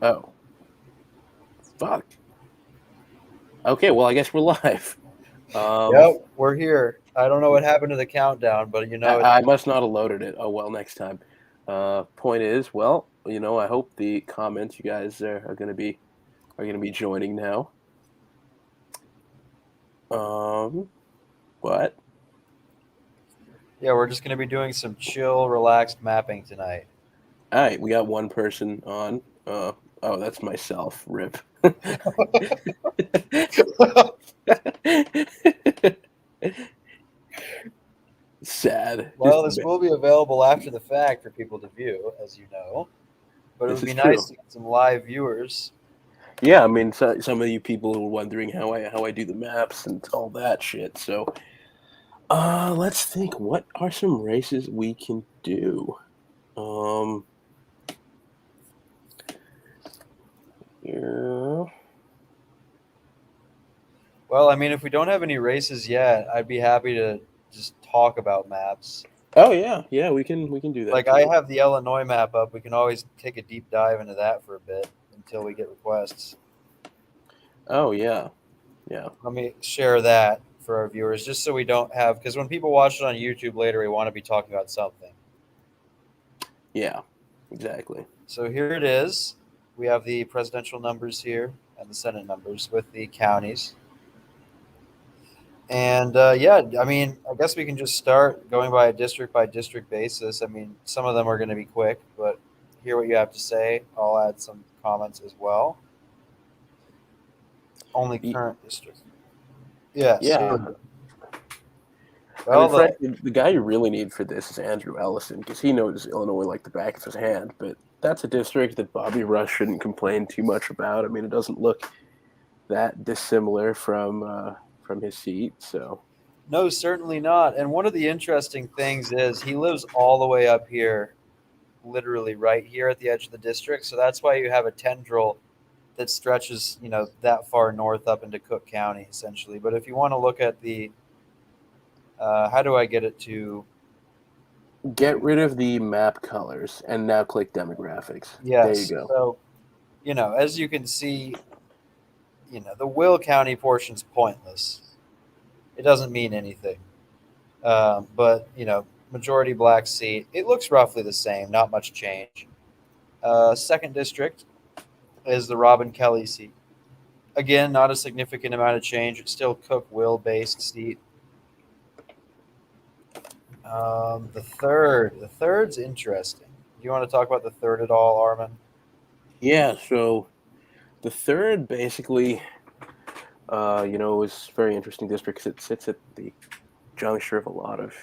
Oh, fuck. Okay, well, I guess we're live. Um, Yep, we're here. I don't know what happened to the countdown, but I must not have loaded it. Oh well, next time. Point is, well, I hope the comments you guys are gonna be joining now. Um, but yeah, we're just going to be doing some chill, relaxed mapping tonight. all right, we got one person on. Oh, that's myself. Rip. Sad. Well, this will be available after the fact for people to view, as you know, but it This would is be nice true. to get some live viewers. Yeah, I mean, some of you people were wondering how I do the maps and all that shit. So, let's think. What are some races we can do? Um, yeah. Well, I mean, if we don't have any races yet, I'd be happy to just talk about maps. Oh yeah, yeah. We can do that Like, I too. have the Illinois map up. We can always take a deep dive into that for a bit until we get requests. Oh yeah, yeah, Let me share that for our viewers, just so we don't have, because when people watch it on YouTube later, we want to be talking about something. yeah. Exactly. So here it is. We have the presidential numbers here and the Senate numbers with the counties. And yeah, I mean, I guess we can just start going by district basis. I mean, some of them are going to be quick, but hear what you have to say. I'll add some comments as well. Only Y- current district. Yes, here we Yeah. go. I mean, Well, frankly, the guy you really need for this is Andrew Ellison because he knows Illinois like the back of his hand. But that's a district that Bobby Rush shouldn't complain too much about. I mean, it doesn't look that dissimilar from his seat. So no, certainly not. And one of the interesting things is he lives all the way up here, literally right here at the edge of the district. So that's why you have a tendril that stretches, that far north up into Cook County, essentially. But if you want to look at the, how do I get it to? get rid of the map colors and now click demographics. There you Yes. go. So, as you can see, the Will County portion's pointless. It doesn't mean anything. But majority black seat. It looks roughly the same. Not much change. Second district is the Robin Kelly seat. Again, not a significant amount of change. It's still Cook Will based seat. The third's interesting. Do you want to talk about the third at all, Armin? Yeah. So the third basically, is a very interesting district because it sits at the juncture of a lot of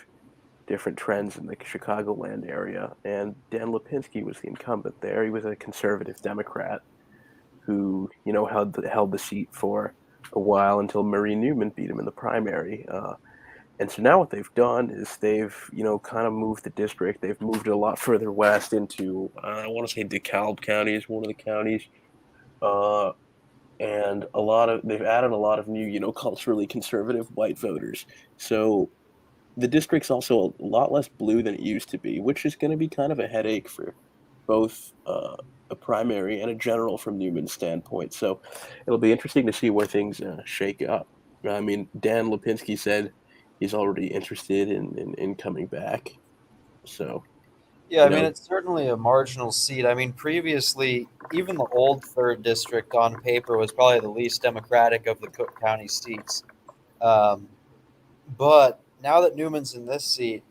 different trends in the Chicagoland area. And Dan Lipinski was the incumbent there. He was a conservative Democrat who, held the seat for a while until Marie Newman beat him in the primary. And so now what they've done is they've, kind of moved the district. They've moved it a lot further west into, I want to say DeKalb County is one of the counties. Uh, and they've added a lot of new, culturally conservative white voters. So the district's also a lot less blue than it used to be, which is going to be kind of a headache for both a primary and a general from Newman's standpoint. So it'll be interesting to see where things shake up. I mean, Dan Lipinski said he's already interested in coming back. So, Yeah, I you mean, know, it's certainly a marginal seat. I mean, previously, even the old third district on paper was probably the least democratic of the Cook County seats. Um, but now that Newman's in this seat,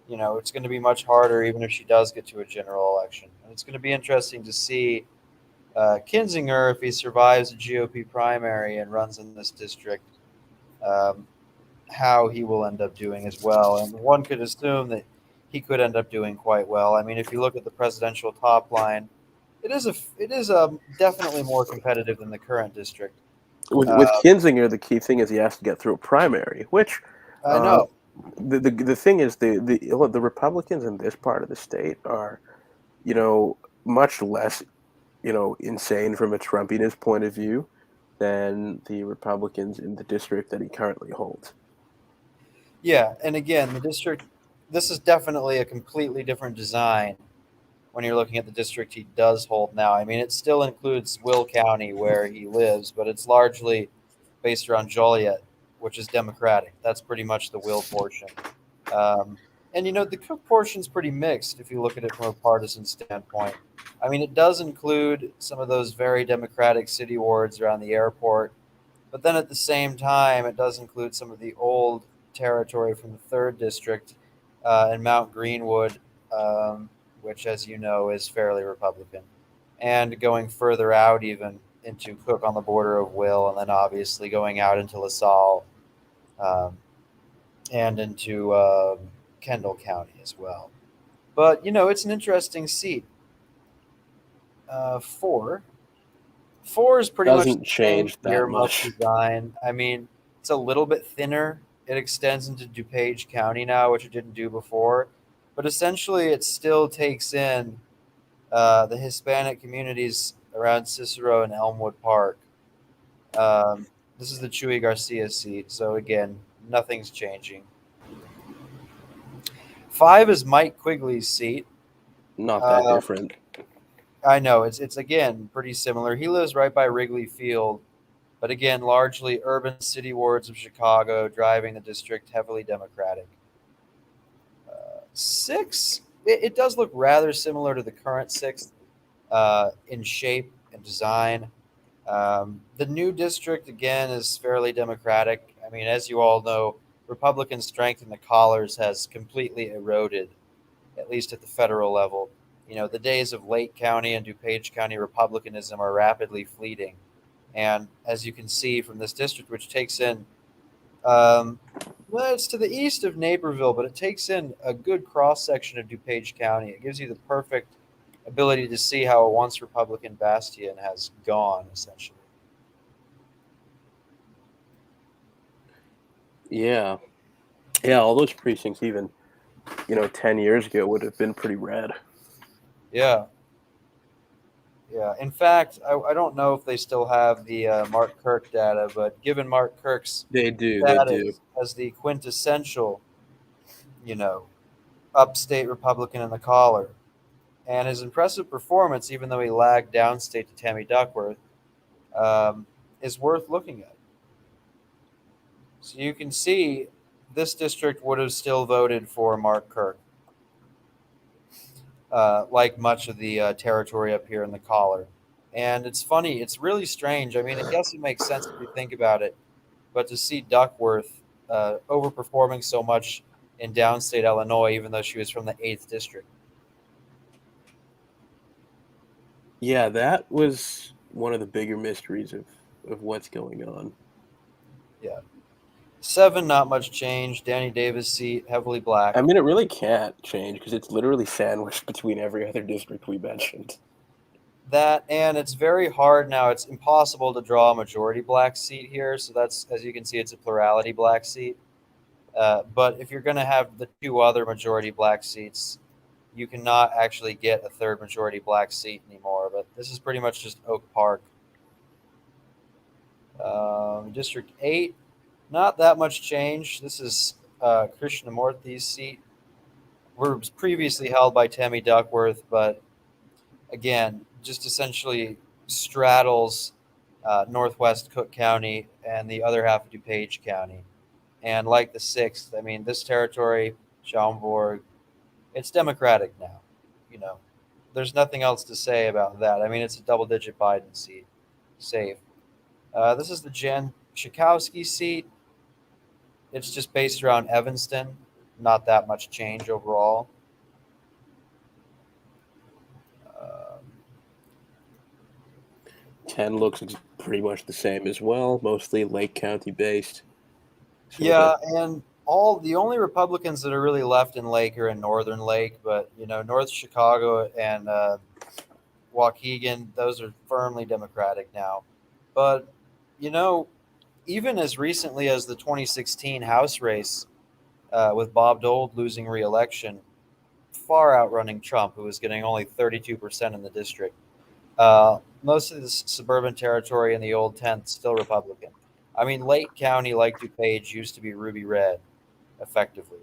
it's going to be much harder, even if she does get to a general election. And it's going to be interesting to see Kinzinger, if he survives a GOP primary and runs in this district, um, how he will end up doing as well. And one could assume that he could end up doing quite well. I mean, if you look at the presidential top line, it is definitely more competitive than the current district. with Uh, Kinzinger, the key thing is he has to get through a primary, which I uh, know. the thing is the Republicans in this part of the state are, much less, insane from a Trumpiness point of view than the Republicans in the district that he currently holds. Yeah, and again, the district. This is definitely a completely different design when you're looking at the district he does hold now. I mean, it still includes Will County where he lives, but it's largely based around Joliet, which is Democratic. That's pretty much the Will portion. Um, and the Cook portion's pretty mixed if you look at it from a partisan standpoint. I mean, it does include some of those very Democratic city wards around the airport, but then at the same time, it does include some of the old territory from the third district and Mount Greenwood, which, as you know, is fairly Republican. And going further out, even into Cook on the border of Will, and then obviously going out into LaSalle um, and into Kendall County as well. But, it's an interesting seat. Four. Four is pretty much Doesn't the same change that earmuff much. design. I mean, it's a little bit thinner. It extends into DuPage County now, which it didn't do before. But essentially, it still takes in the Hispanic communities around Cicero and Elmwood Park. This is the Chuy Garcia seat. So, again, nothing's changing. Five is Mike Quigley's seat. Not that Uh, different. I know it's again pretty similar. He lives right by Wrigley Field, but again, largely urban city wards of Chicago, driving the district heavily Democratic. Six, it does look rather similar to the current sixth in shape and design. The new district, again, is fairly Democratic. I mean, as you all know, Republican strength in the collars has completely eroded, at least at the federal level. The days of Lake County and DuPage County Republicanism are rapidly fleeting. And as you can see from this district, which takes in, well, it's to the east of Naperville, but it takes in a good cross section of DuPage County. It gives you the perfect ability to see how a once Republican bastion has gone, essentially. Yeah. Yeah, all those precincts, even, 10 years ago, would have been pretty red. Yeah. Yeah. In fact, I don't know if they still have the Mark Kirk data, but given Mark Kirk's They do. They do. status as the quintessential, you know, upstate Republican in the collar, and his impressive performance, even though he lagged downstate to Tammy Duckworth, is worth looking at. So you can see this district would have still voted for Mark Kirk, like much of the territory up here in the collar. And it's funny, it's really strange. I mean, I guess it makes sense if you think about it, but to see Duckworth overperforming so much in downstate Illinois, even though she was from the 8th district. Yeah, that was one of the bigger mysteries of what's going on. Yeah. 7, not much change. Danny Davis seat, heavily black. I mean, it really can't change because it's literally sandwiched between every other district we mentioned. That, and it's very hard now. It's impossible to draw a majority black seat here. So that's, as you can see, it's a plurality black seat. But if you're going to have the 2 other majority black seats, you cannot actually get a third majority black seat anymore. But this is pretty much just Oak Park. District 8, not that much change. This is Krishnamurthy's seat. Was previously held by Tammy Duckworth, but again, just essentially straddles northwest Cook County and the other half of DuPage County. And like the 6th, I mean, this territory, Schaumburg, it's Democratic now. There's nothing else to say about that. I mean, it's a double-digit Biden seat, safe. This is the Jan Schakowsky seat. It's just based around Evanston. Not that much change overall. 10 looks pretty much the same as well, mostly Lake County based. Yeah, and the only Republicans that are really left in Lake are in Northern Lake, but North Chicago and Waukegan, those are firmly Democratic now. But even as recently as the 2016 House race, with Bob Dole losing re-election, far outrunning Trump, who was getting only 32% in the district. Most of the suburban territory in the old 10th still Republican. I mean, Lake County, like DuPage, used to be ruby red, effectively.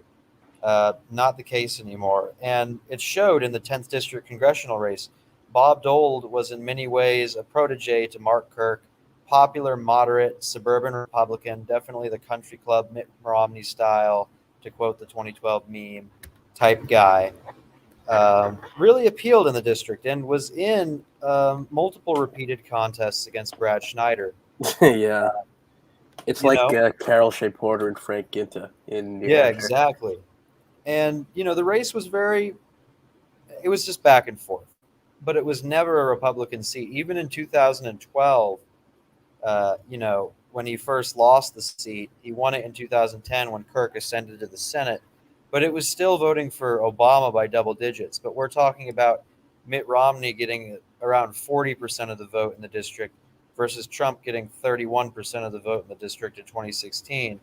Not the case anymore. And it showed in the 10th District congressional race. Bob Dole was in many ways a protege to Mark Kirk, popular, moderate, suburban Republican, definitely the country club Mitt Romney style, to quote the 2012 meme type guy. Really appealed in the district and was in multiple repeated contests against Brad Schneider. Yeah, it's You like know, Carol Shea Porter and Frank Ginta in New yeah, Hampshire. exactly. And the race was it was just back and forth, but it was never a Republican seat. Even in 2012, when he first lost the seat, he won it in 2010 when Kirk ascended to the Senate, but it was still voting for Obama by double digits. But we're talking about Mitt Romney getting around 40% of the vote in the district versus Trump getting 31% of the vote in the district in 2016.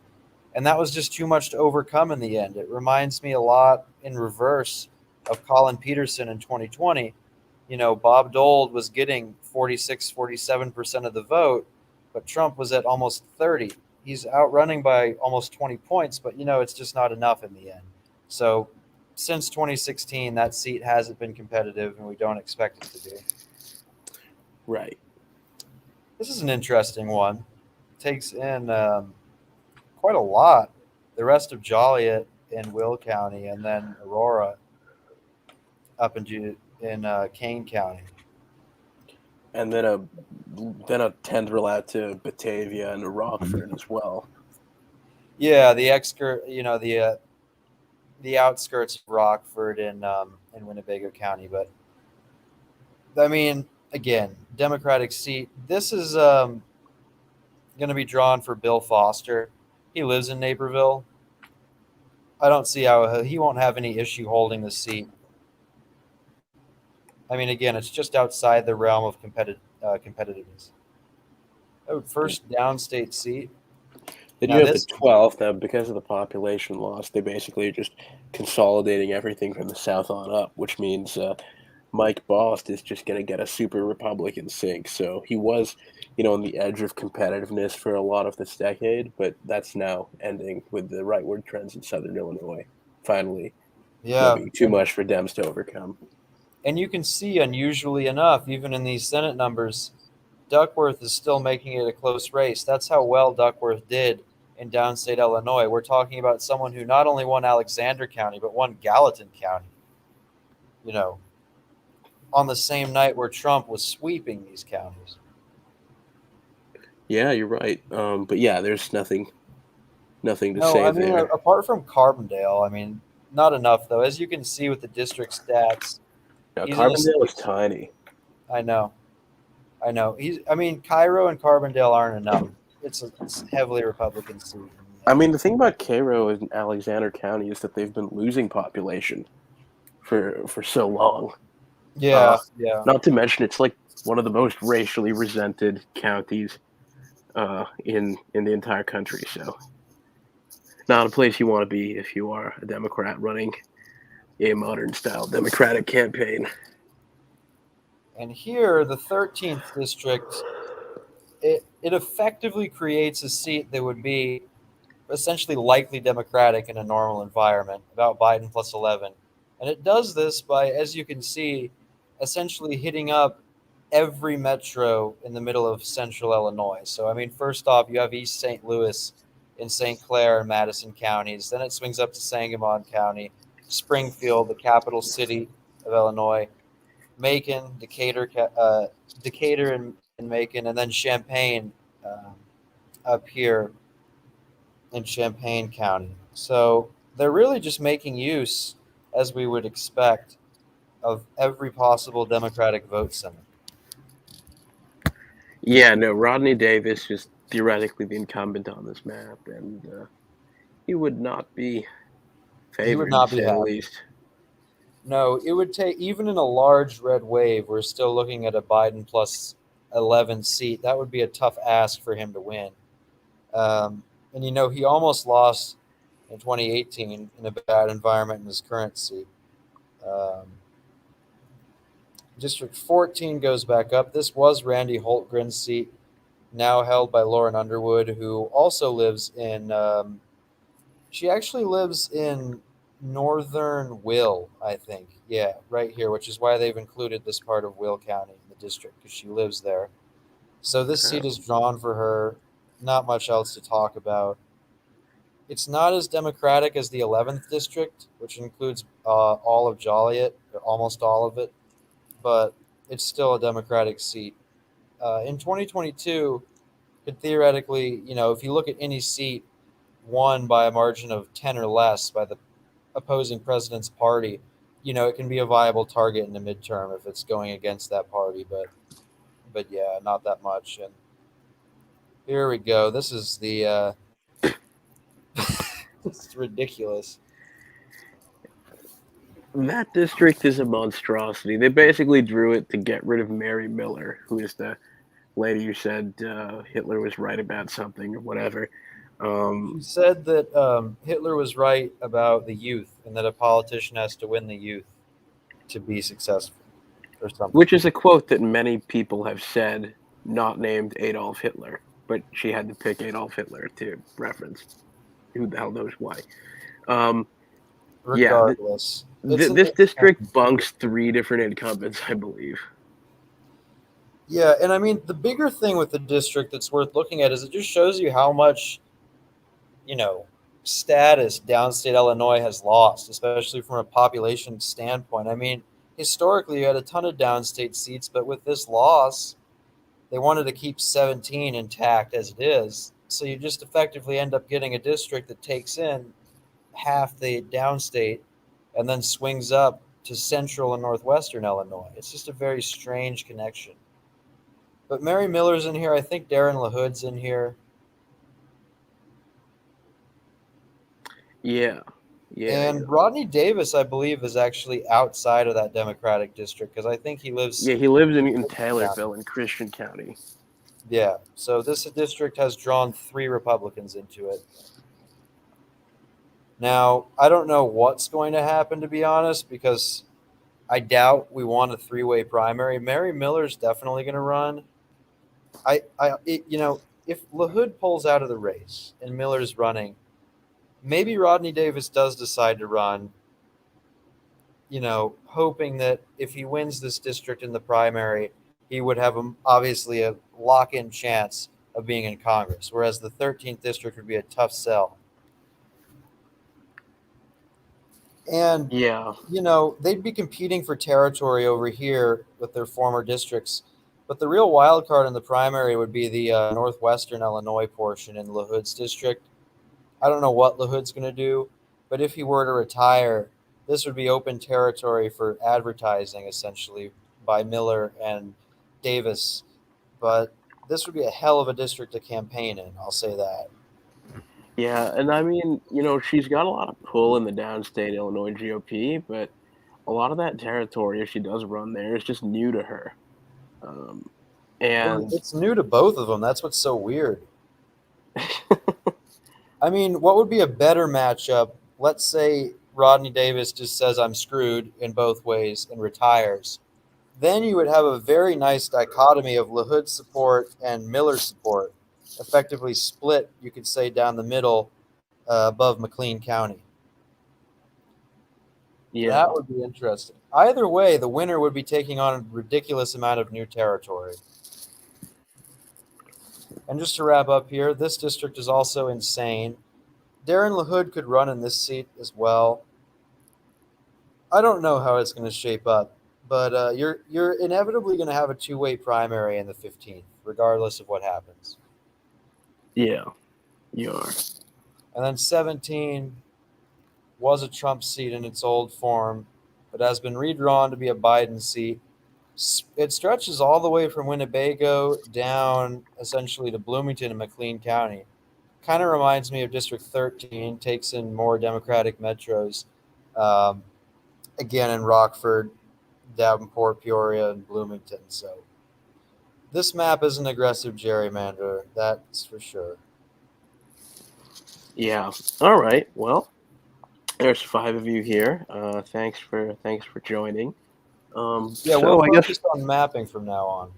And that was just too much to overcome in the end. It reminds me a lot in reverse of Colin Peterson in 2020. Bob Dole was getting 46, 47% of the vote, but Trump was at almost 30. He's outrunning by almost 20 points, but it's just not enough in the end. So since 2016, that seat hasn't been competitive, and we don't expect it to be. Right. This is an interesting one. Takes in quite a lot. The rest of Joliet in Will County, and then Aurora up in Kane County. And then a tendril out to Batavia and to Rockford as well. Yeah, the outskirts of Rockford in Winnebago County. But I mean, again, Democratic seat. This is going to be drawn for Bill Foster. He lives in Naperville. I don't see how he won't have any issue holding the seat. I mean, again, it's just outside the realm of competitiveness. Oh, first downstate seat. Then you Now have the this, 12th. Now, because of the population loss, they basically are just consolidating everything from the south on up, which means Mike Bost is just going to get a super Republican sink. So he was, on the edge of competitiveness for a lot of this decade, but that's now ending with the rightward trends in Southern Illinois. Finally, yeah, being too much for Dems to overcome. and you can see, unusually enough, even in these Senate numbers, Duckworth is still making it a close race. That's how well Duckworth did in downstate Illinois. We're talking about someone who not only won Alexander County, but won Gallatin County, you know, on the same night where Trump was sweeping these counties. Yeah, you're right. But yeah, there's nothing to No, say I mean, there. apart from Carbondale, I mean, not enough, though. As you can see with the district stats, Now, he's in a Carbondale state. is tiny. I know. I know. I mean, Cairo and Carbondale aren't enough. It's heavily Republican seat in the I end. mean, the thing about Cairo and Alexander County is that they've been losing population for so long. Uh, Yeah, yeah. Not to mention, it's like one of the most racially resented counties in the entire country. So, not a place you want to be if you are a Democrat running a modern style Democratic campaign. And here, the 13th district, it effectively creates a seat that would be essentially likely Democratic in a normal environment, about Biden plus 11. And it does this by, as you can see, essentially hitting up every metro in the middle of central Illinois. So, I mean, first off, you have East St. Louis in St. Clair and Madison counties. Then it swings up to Sangamon County, Springfield, the capital city of Illinois, Macon, Decatur and Macon, and then Champaign up here in Champaign County. So they're really just making use, as we would expect, of every possible Democratic vote center. Yeah, no, Rodney Davis is theoretically the incumbent on this map, and he would not be He would favored, to not be say the happy. least. No, it would take, even in a large red wave, we're still looking at a Biden plus 11 seat. That would be a tough ask for him to win. And he almost lost in 2018 in a bad environment in his current seat. Um, District 14 goes back up. This was Randy Holtgren's seat, now held by Lauren Underwood, who also lives in. She actually lives in northern Will, I think. Yeah, right here, which is why they've included this part of Will County in the district because she lives there. So this seat is drawn for her. Not much else to talk about. It's not as democratic as the 11th district, which includes all of Joliet, or almost all of it, but it's still a Democratic seat. In 2022, could theoretically, if you look at any seat won by a margin of 10 or less by the opposing president's party, it can be a viable target in the midterm if it's going against that party. But yeah, not that much. And here we go. This is the it's ridiculous. That district is a monstrosity. They basically drew it to get rid of Mary Miller, who is the lady who said Hitler was right about something or whatever. She said that Hitler was right about the youth and that a politician has to win the youth to be successful or something. Which is a quote that many people have said, not named Adolf Hitler, but she had to pick Adolf Hitler to reference. Who the hell knows why? Yeah, Regardless, this district bunks 3 different incumbents, I believe. Yeah, and I mean the bigger thing with the district that's worth looking at is it just shows you how much, you know, status downstate Illinois has lost, especially from a population standpoint. I mean, historically you had a ton of downstate seats, but with this loss, they wanted to keep 17 intact as it is. So you just effectively end up getting a district that takes in half the downstate and then swings up to central and northwestern Illinois. It's just a very strange connection. But Mary Miller's in here. I think Darren LaHood's in here. Yeah. And Rodney Davis, I believe, is actually outside of that Democratic district because I think he lives. Yeah, he lives in Taylorville in Christian County. Yeah, so this district has drawn 3 Republicans into it. Now, I don't know what's going to happen, to be honest, because I doubt we want a 3-way primary. Mary Miller's definitely going to run. If LaHood pulls out of the race and Miller's running, maybe Rodney Davis does decide to run, hoping that if he wins this district in the primary, he would have obviously a lock-in chance of being in Congress, whereas the 13th district would be a tough sell. And, yeah, they'd be competing for territory over here with their former districts. But the real wild card in the primary would be the northwestern Illinois portion in LaHood's district. I don't know what LaHood's going to do, but if he were to retire, this would be open territory for advertising, essentially, by Miller and Davis. But this would be a hell of a district to campaign in, I'll say that. Yeah, and I mean, she's got a lot of pull in the downstate Illinois GOP, but a lot of that territory, if she does run there, is just new to her. And it's new to both of them. That's what's so weird. I mean, what would be a better matchup? Let's say Rodney Davis just says, I'm screwed in both ways and retires. Then you would have a very nice dichotomy of LaHood support and Miller support, effectively split, you could say, down the middle above McLean County. Yeah. That would be interesting. Either way, the winner would be taking on a ridiculous amount of new territory. And just to wrap up here, this district is also insane. Darren LaHood could run in this seat as well. I don't know how it's going to shape up, but you're inevitably going to have a 2-way primary in the 15th, regardless of what happens. Yeah, you are. And then 17 was a Trump seat in its old form, but has been redrawn to be a Biden seat. It stretches all the way from Winnebago down essentially to Bloomington and McLean County. Kind of reminds me of District 13, takes in more Democratic metros. Again, in Rockford, Davenport, Peoria, and Bloomington. So this map is an aggressive gerrymander, that's for sure. Yeah. All right. Well, there's 5 of you here. Thanks for joining. We're focused on mapping from now on.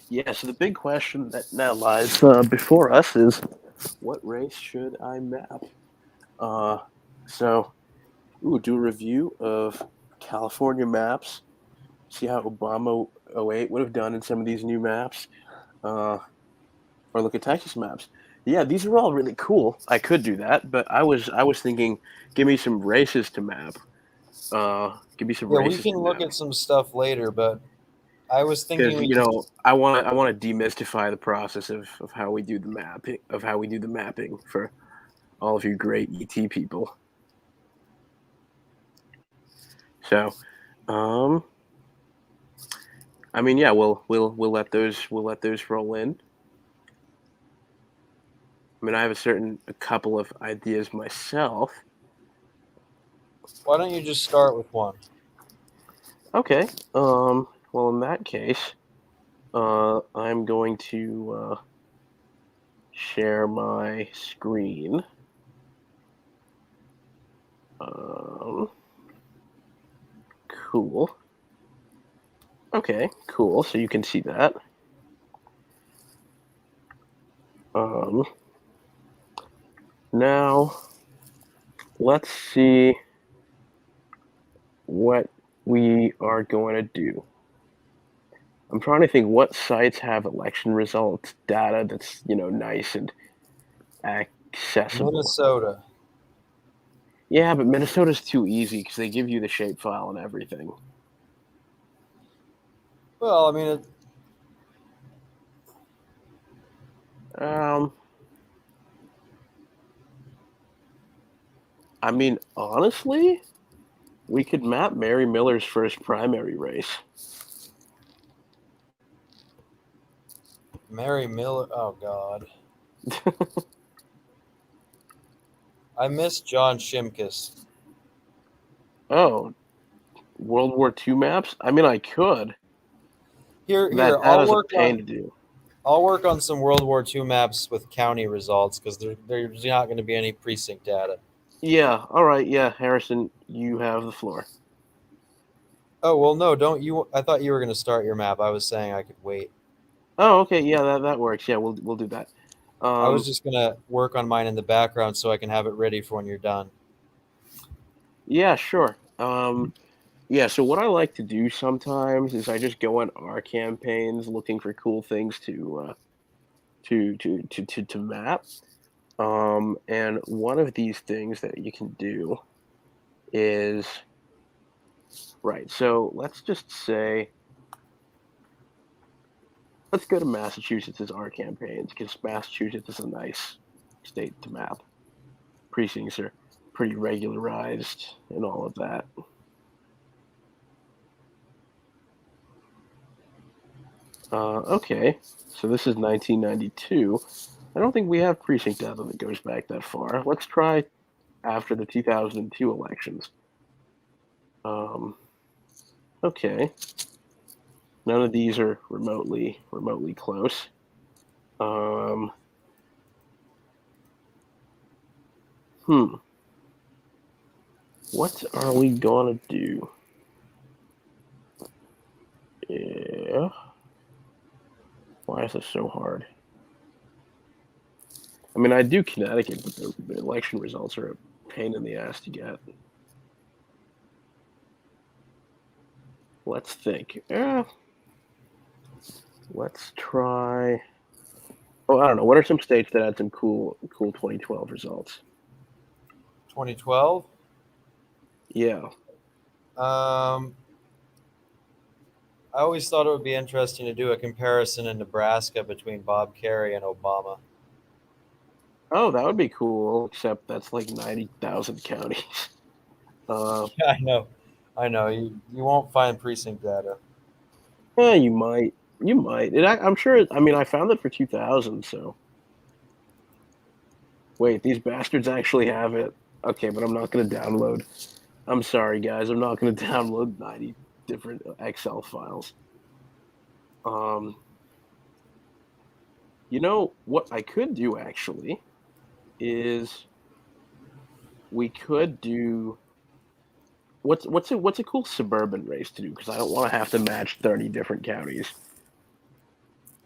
Yeah. So the big question that now lies before us is, what race should I map? So Ooh, do a review of California maps. See how Obama '08 would have done in some of these new maps. Uh, or look at Texas maps. Yeah, these are all really cool. I could do that, but I was thinking, give me some races to map. Give me some Yeah, we races can to look map at some stuff later, but I was thinking because we just I want to demystify the process of how we do the mapping for all of you great ET people. So, um, I mean, yeah, we'll let those roll in. I mean, I have a couple of ideas myself. why don't you just start with one? Okay. Well, in that case, I'm going to share my screen. Um, cool. Okay, cool. So you can see that. Um, Now let's see what we are going to do. I'm trying to think what sites have election results data that's nice and accessible. Minnesota. Yeah, but Minnesota's too easy because they give you the shapefile and everything. Well, I mean, Um, I mean, honestly, we could map Mary Miller's first primary race. Mary Miller. Oh God, I miss John Shimkus. Oh, World War II maps? I mean, I could. Here, That here. that is a pain to do. I'll work on some World War II maps with county results because there's not going to be any precinct data. Yeah, all right, yeah, Harrison, you have the floor. Oh well, no, don't you? I thought you were going to start your map. I was saying I could wait. Oh, okay, yeah, that works. Yeah, we'll do that. I was Um, just going to work on mine in the background so I can have it ready for when you're done. yeah, sure. Yeah, so what I like to do sometimes is I just go on our campaigns looking for cool things to map. And one of these things that you can do is right. So let's just say let's go to Massachusetts as our campaigns because Massachusetts is a nice state to map. Precincts are pretty regularized and all of that. Okay, so this is 1992. I don't think we have precinct data that goes back that far. Let's try after the 2002 elections. Um, okay, none of these are remotely close. Um, hmm, what are we gonna do? Yeah, why is this so hard? I mean, I do Connecticut, but the election results are a pain in the ass to get. Let's think. Let's try. Oh, I don't know. What are some states that had some cool 2012 results? 2012. Yeah. Um, I always thought it would be interesting to do a comparison in Nebraska between Bob Kerrey and Obama. Oh, that would be cool. Except that's like 90,000 counties. Yeah, I know. I know. You won't find precinct data. Yeah, you might. You might. I'm sure. I mean, I found it for 2000. So wait, these bastards actually have it. Okay, but I'm not going to download. I'm sorry, guys. I'm not going to download 90 different Excel files. Um, you know what I could do actually is we could do what's a cool suburban race to do because I don't want to have to match 30 different counties.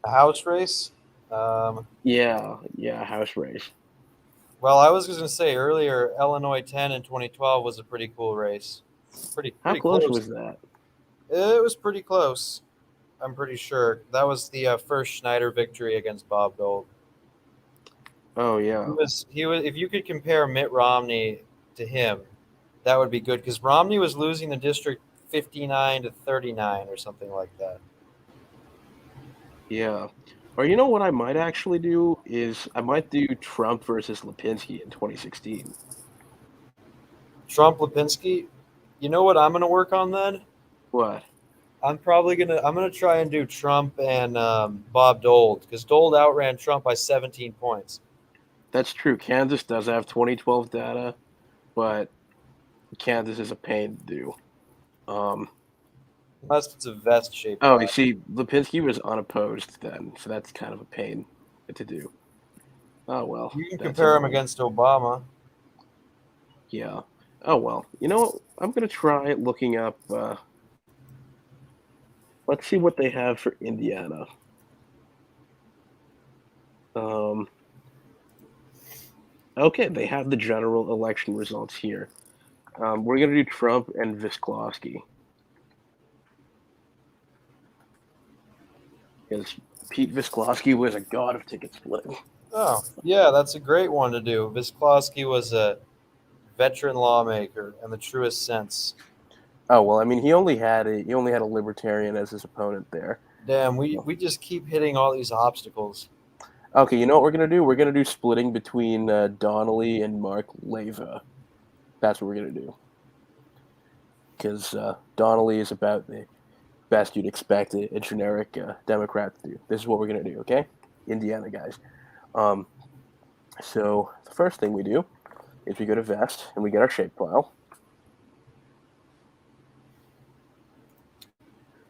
A house race. Um, Yeah, yeah, house race. Well, I was just going to say earlier, Illinois 10 in 2012 was a pretty cool race. How Pretty close close. was that? It was pretty close. I'm pretty sure that was the first Schneider victory against Bob Dole. Oh He yeah, was he was. If you could compare Mitt Romney to him, that would be good because Romney was losing the district 59-39 or something like that. yeah. Or you know what I might actually do is I might do Trump versus Lipinski in 2016. Trump Lipinski. You know what I'm going to work on then? What? I'm gonna try and do Trump and Bob Dole because Dole outran Trump by 17 points. That's true. Kansas does have 2012 data, but Kansas is a pain to do. Um, Unless it's a vest shaped oh, you file. see, Lipinski was unopposed then, so that's kind of a pain to do. Oh well, You can that's compare him annoying. against Obama. Yeah. Oh well. You know what? I'm gonna try looking up. Let's see what they have for Indiana. Um, okay, they have the general election results here. We're gonna do Trump and Visklosky because Pete Visklosky was a god of ticket splitting. Oh, yeah, that's a great one to do. Visklosky was a veteran lawmaker in the truest sense. Oh well, I mean, he only had a libertarian as his opponent there. Damn, we, So- we just keep hitting all these obstacles. Okay, you know what we're gonna do? We're gonna do splitting between Donnelly and Mark Leva. That's what we're gonna do because Donnelly is about the best you'd expect a generic Democrat to do. This is what we're gonna do, okay? Indiana guys. Um, so the first thing we do is we go to Vest and we get our shapefile.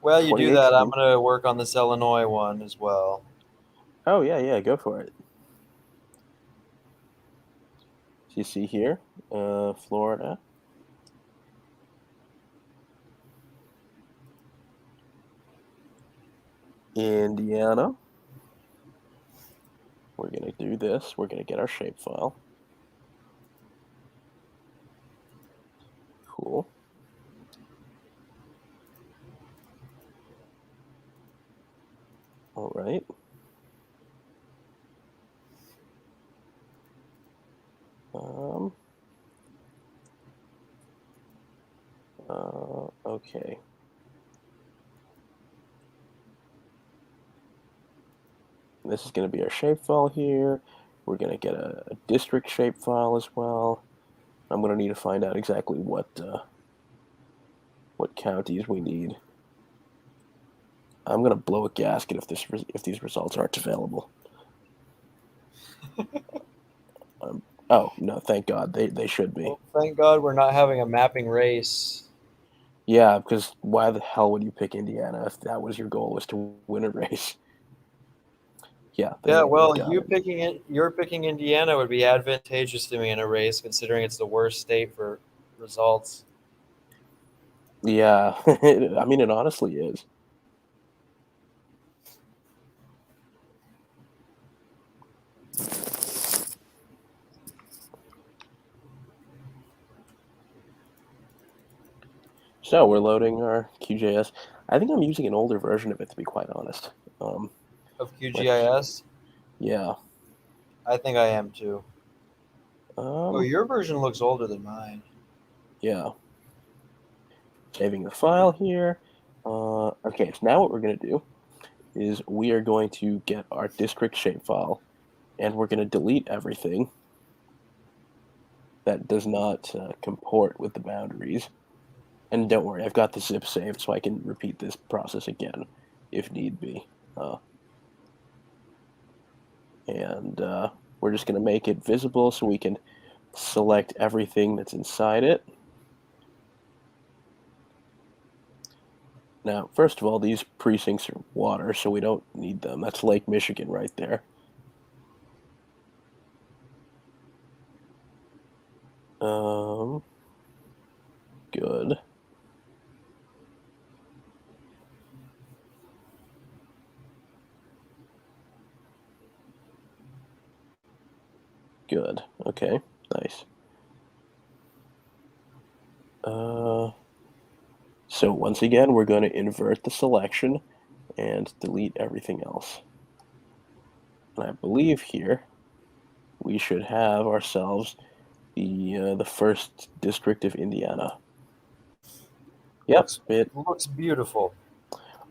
Well, you do that. I'm 2018. going to work on this Illinois one as well. Oh yeah, yeah, go for it. So you see here, Florida, Indiana. We're gonna do this. We're gonna get our shapefile. Cool. All right. Um, okay. This is going to be our shapefile here. We're going to get a district shapefile as well. I'm going to need to find out exactly what counties we need. I'm going to blow a gasket if these results aren't available. Oh no, thank God they should be. Well, thank God we're not having a mapping race. Yeah, because why the hell would you pick Indiana if that was your goal was to win a race? Yeah, Yeah, they've well, got it. you're picking Indiana would be advantageous to me in a race, considering it's the worst state for results. Yeah, I mean it honestly is. So we're loading our QJS. I think I'm using an older version of it to be quite honest. Um, Of let's QGIS, yeah. I think I am too. Oh, Um, your version looks older than mine. yeah. Saving the file here. Okay, so now what we're gonna do is we are going to get our district shapefile, and we're gonna delete everything that does not comport with the boundaries. And don't worry, I've got the zip saved, so I can repeat this process again if need be. And we're just gonna make it visible so we can select everything that's inside it. Now, first of all, these precincts are water, so we don't need them. That's Lake Michigan right there. Um, good. Good. Okay. Nice. So once again, we're going to invert the selection and delete everything else. And I believe here we should have ourselves the first district of Indiana. Yep, it Looks beautiful.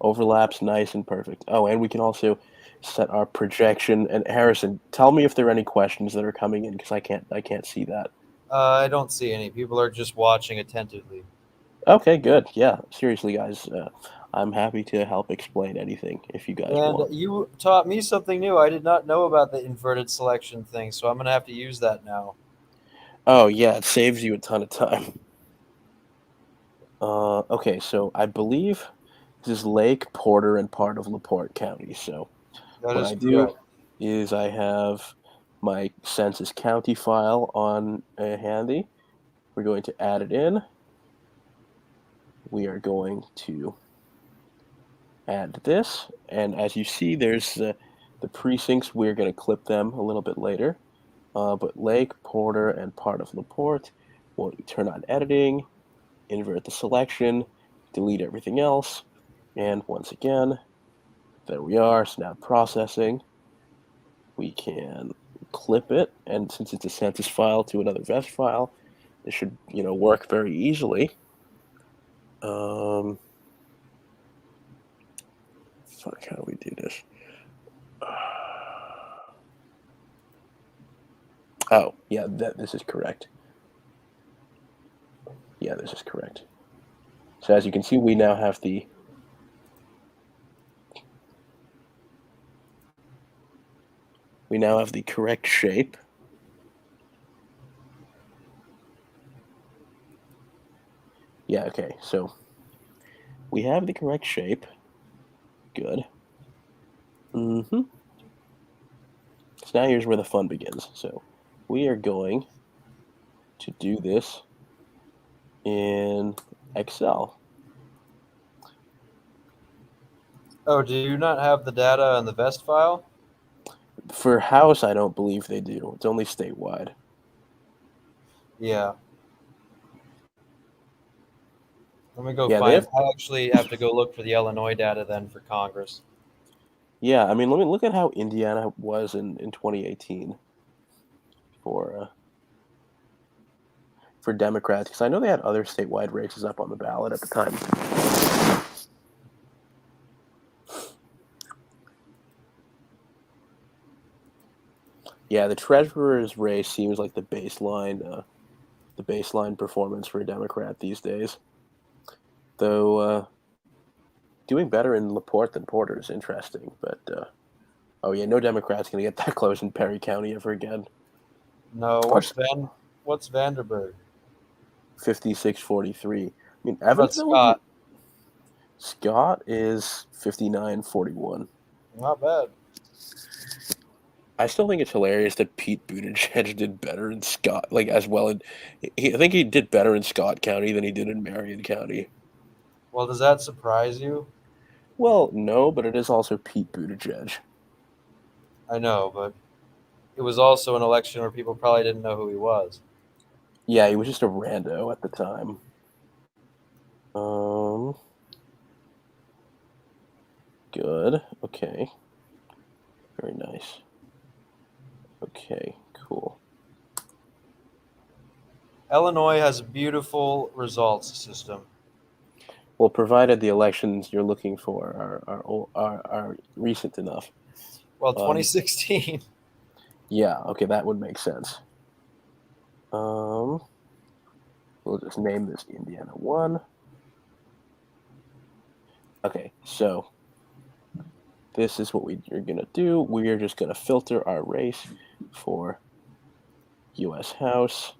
overlaps nice and perfect. Oh, and we can also set our projection. And Harrison, tell me if there are any questions that are coming in because I can't see that. I don't see any. People are just watching attentively. Okay, good. Yeah, seriously, guys, I'm happy to help explain anything if you guys And want. you taught me something new. I did not know about the inverted selection thing, so I'm gonna have to use that now. Oh yeah, it saves you a ton of time. Okay, so I believe this is Lake, Porter, and part of LaPorte County. So That what is I do correct. is I have my census county file on handy. We're going to add it in. We are going to add this, and as you see, there's the precincts. We're going to clip them a little bit later. But Lake, Porter, and part of LaPorte, we'll turn on editing, invert the selection, delete everything else, and once again, there we are. So now processing, we can clip it, and since it's a census file to another VEST file, it should work very easily. Um, Fuck, how do we do this? Oh, yeah, this is correct. Yeah, this is correct. So as you can see, we now have the correct shape. Yeah, okay. So we have the correct shape. Good. So now here's where the fun begins. So we are going to do this in Excel. Oh, do you not have the data in the VEST file? For house, I don't believe they do. It's only statewide. Yeah. Let me go Yeah, they find. have. I actually have to go look for the Illinois data then for Congress. Yeah, I mean, let me look at how Indiana was in 2018 for uh, for Democrats because I know they had other statewide races up on the ballot at the time. Yeah, the treasurer's race seems like the baseline performance for a Democrat these days. Though doing better in LaPorte than Porter is interesting, but oh yeah, no Democrat's gonna get that close in Perry County ever again. No, Or what's Vanderburg? 56-43. I mean, How about Evansville, Scott? Scott is 59-41. Not bad. I still think it's hilarious that Pete Buttigieg did better in Scott, like as well. I think he did better in Scott County than he did in Marion County. Well, does that surprise you? Well, no, but it is also Pete Buttigieg. I know, but it was also an election where people probably didn't know who he was. Yeah, he was just a rando at the time. Um, Good. Okay. Very nice. Okay, cool. Illinois has a beautiful results system. Well, provided the elections you're looking for are recent enough. Well, Um, 2016. yeah, okay, that would make sense. Um, we'll just name this Indiana 1. Okay, so this is what we're going to do. We are just going to filter our race for U.S. House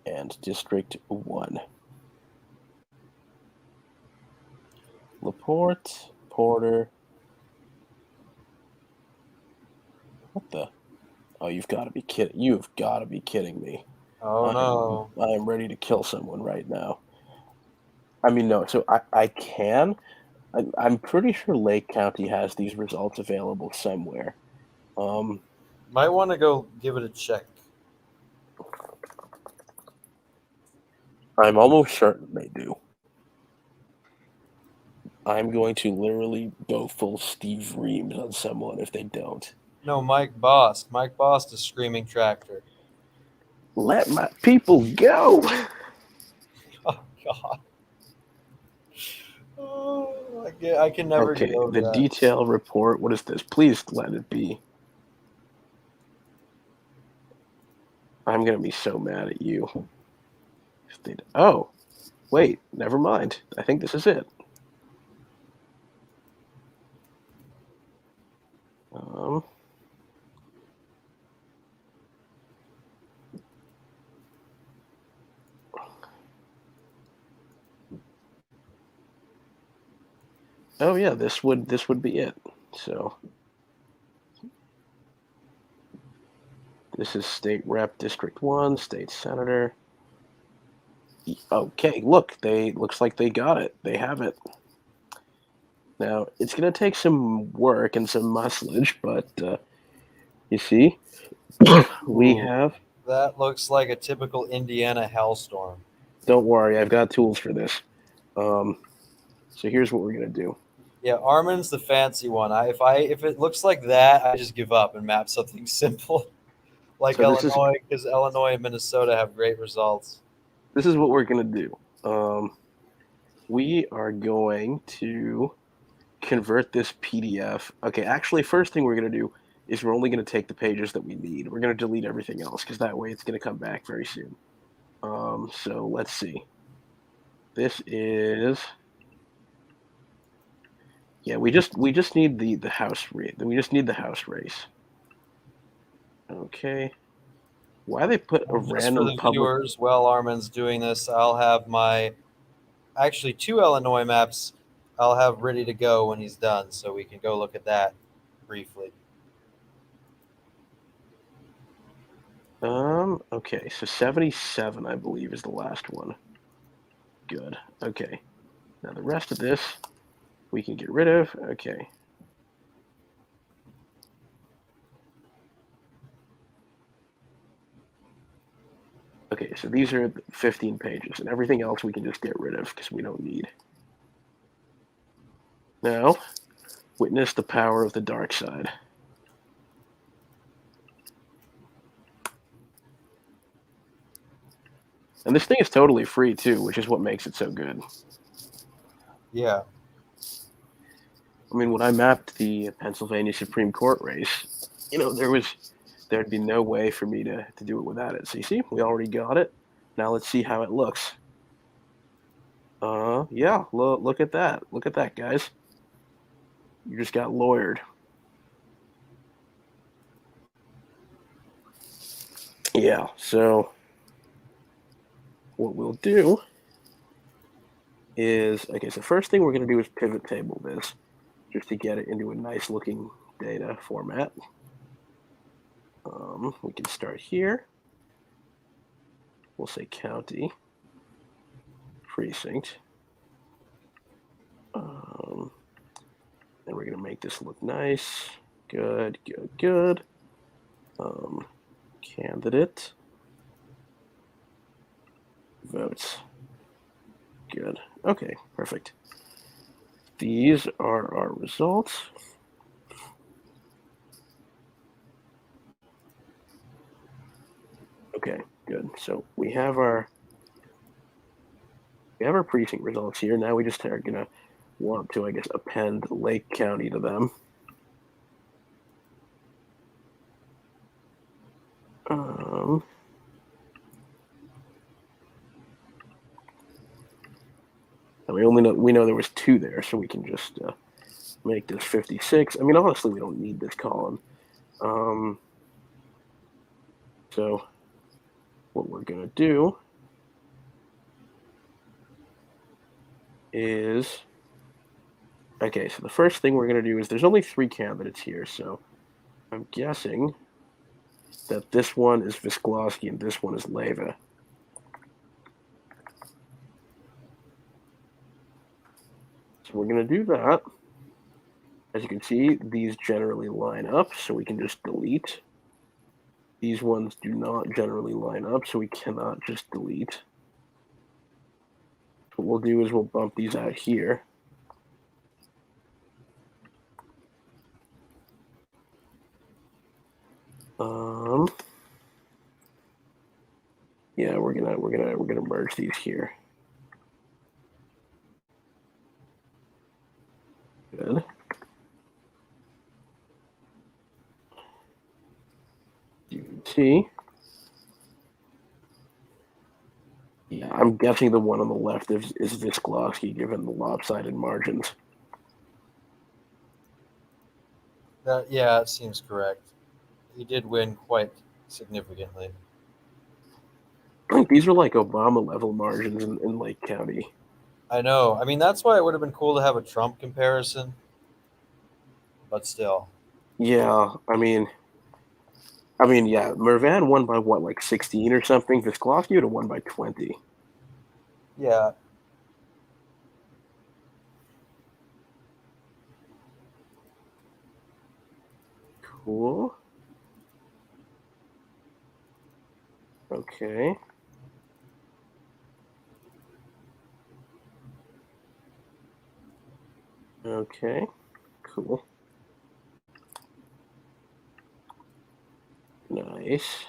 and District 1. LaPorte, Porter. What the? Oh, you've got to be kidding. You've got to be kidding me. Oh I no. am ready to kill someone right now. I mean, no. So I can. I'm pretty sure Lake County has these results available somewhere. Um, Might want to go give it a check. I'm almost certain they do. I'm going to literally go full Steve Reams on someone if they don't. No, Mike Bost. Mike Bost is Screaming Tractor. Let my people go. Oh God. Oh, I can never get Okay, over the that. detail report. What is this? Please let it be. I'm gonna be so mad at you. Oh, wait, never mind. I think this is it. Um, oh yeah, this would be it. So this is state rep, district 1, state senator. Okay, look, looks like they got it. They have it. Now it's gonna take some work and some musclage, but you see, we Ooh, have. that looks like a typical Indiana hellstorm. Don't worry, I've got tools for this. Um, so here's what we're gonna do. Yeah, Armin's the fancy one. If it looks like that, I just give up and map something simple like So this is Illinois, because Illinois and Minnesota have great results. what we're gonna do. We are going to convert this PDF. Okay, actually, first thing we're gonna do is we're only gonna take the pages that we need. We're gonna delete everything else because that way it's gonna come back very soon. So let's see. This is yeah. We just need the house race. We just need the house race. Okay. Why they put a And just for random the public? viewers, while Armin's doing this, I'll have my actually two Illinois maps I'll have ready to go when he's done, so we can go look at that briefly. Okay, so 77, I believe, is the last one. Good. Okay. Now the rest of this we can get rid of. Okay. Okay, so these are 15 pages, and everything else we can just get rid of because we don't need. Now, witness the power of the dark side. And this thing is totally free too, which is what makes it so good. Yeah. I mean, when I mapped the Pennsylvania Supreme Court race, there'd be no way for me to do it without it. So you see, we already got it. Now let's see how it looks. Yeah, look at that. Look at that, guys. You just got lawyered. Yeah, so what we'll do is, okay, so first thing we're going to do is pivot table this, just to get it into a nice looking data format. We can start here. We'll say county, precinct. And we're going to make this look nice. Good, good, good. Candidate. Votes. Good. Okay, perfect. These are our results. Okay, good. So we have our precinct results here. Now we just are gonna want to, I guess, append Lake County to them. And we know there was 2 there, so we can just make this 56. I mean, honestly, we don't need this column. So what we're gonna do is, okay, so the first thing we're gonna do is there's only 3 candidates here, so I'm guessing that this one is Visklosky and this one is Leva. So we're going to do that. As you can see, these generally line up, so we can just delete These ones do not generally line up, so we cannot just delete. What we'll do is we'll bump these out here. Yeah, we're gonna merge these here. Good. You can see. Yeah, I'm guessing the one on the left is Visklowski, given the lopsided margins. Yeah, it seems correct. He did win quite significantly. I think these are like Obama level margins in Lake County. I know. I mean, that's why it would have been cool to have a Trump comparison, but still. Yeah, I mean, yeah, Mervan won by what, like 16 or something? Visklowski would have won by 20. Yeah. Cool. Okay. Okay. Cool. Nice.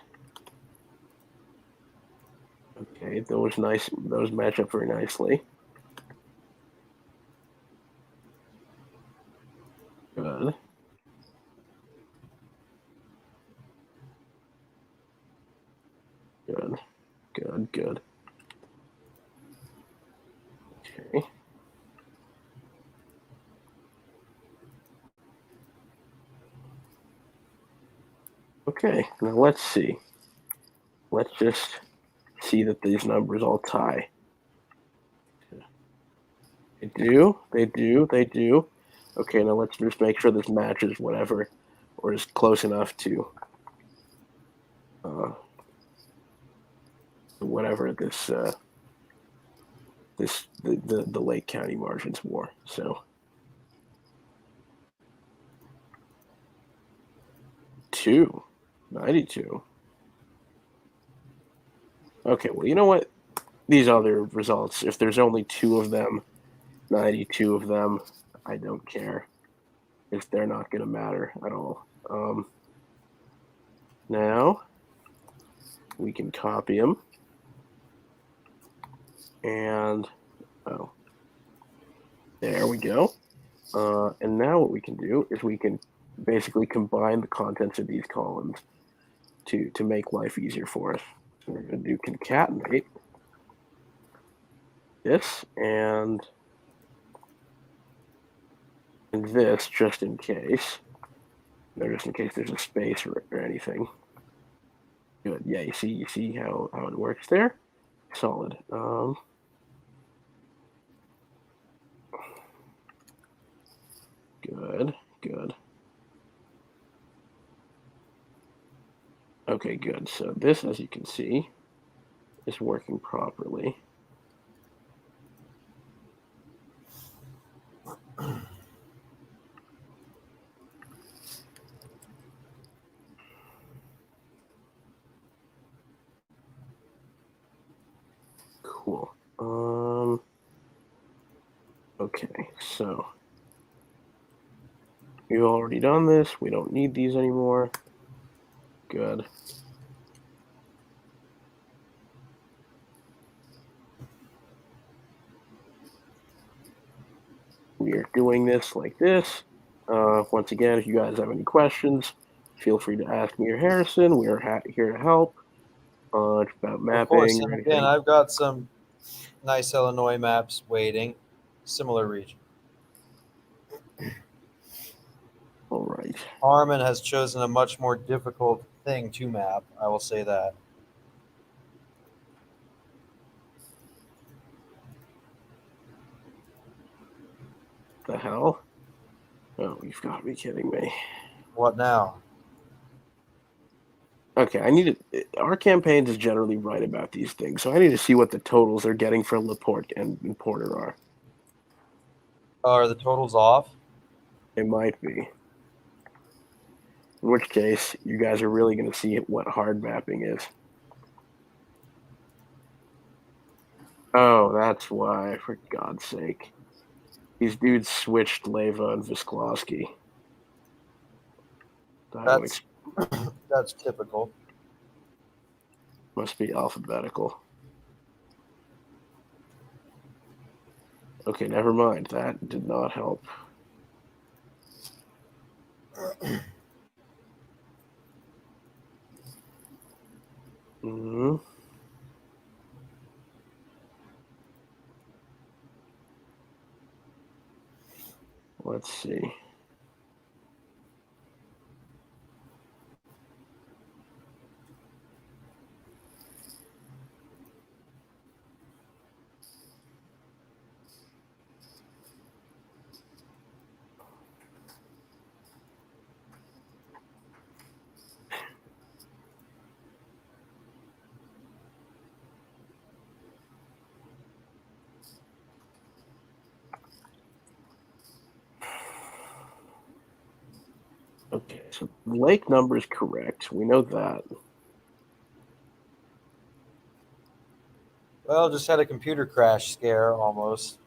Okay, those match up very nicely. Good. Good. Good. Good. Okay. Okay, now let's see. Let's just see that these numbers all tie. They do, they do, they do. Okay, now let's just make sure this matches whatever, or is close enough to whatever the Lake County margins were. So 92. Okay, well, you know what? These other results, if there's only 2 of them, 92 of them, I don't care if they're not going to matter at all. Now we can copy them, and there we go. And now what we can do is we can basically combine the contents of these columns to make life easier for us. So we're going to do concatenate this and this, just in case. Just in case there's a space or anything. Good. Yeah, you see how it works there? Solid. Good. Good. Okay, good. So this, as you can see, is working properly. Cool. Okay, so we've already done this. We don't need these anymore. Good. We are doing this like this. Once again, if you guys have any questions, feel free to ask me or Harrison. We are here to help. About mapping. Of course, and again, I've got some nice Illinois maps waiting, similar region. All right. Harmon has chosen a much more difficult thing to map. I will say that. The hell? Oh, you've got to be kidding me. What now? Okay, our campaigns is generally right about these things, so I need to see what the totals they're getting for LaPorte and Porter are. Are the totals off? It might be. In which case, you guys are really going to see what hard mapping is. Oh, that's why, for God's sake. These dudes switched Leva and Visklosky. That's typical. Must be alphabetical. Okay, never mind. That did not help. Mm-hmm. Let's see. Okay, so lake number is correct. We know that. Well, just had a computer crash scare almost.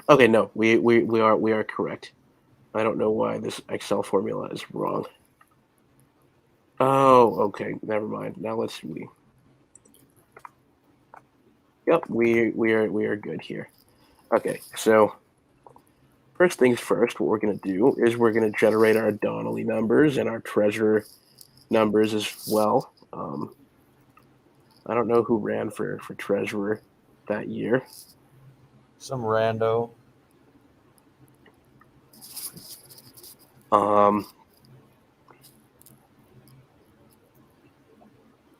Okay, no, we are correct. I don't know why this Excel formula is wrong. Oh, okay, never mind. Now let's see. Yep, we are good here. Okay, so first things first, what we're gonna do is we're gonna generate our Donnelly numbers and our treasurer numbers as well. I don't know who ran for treasurer that year. Some rando.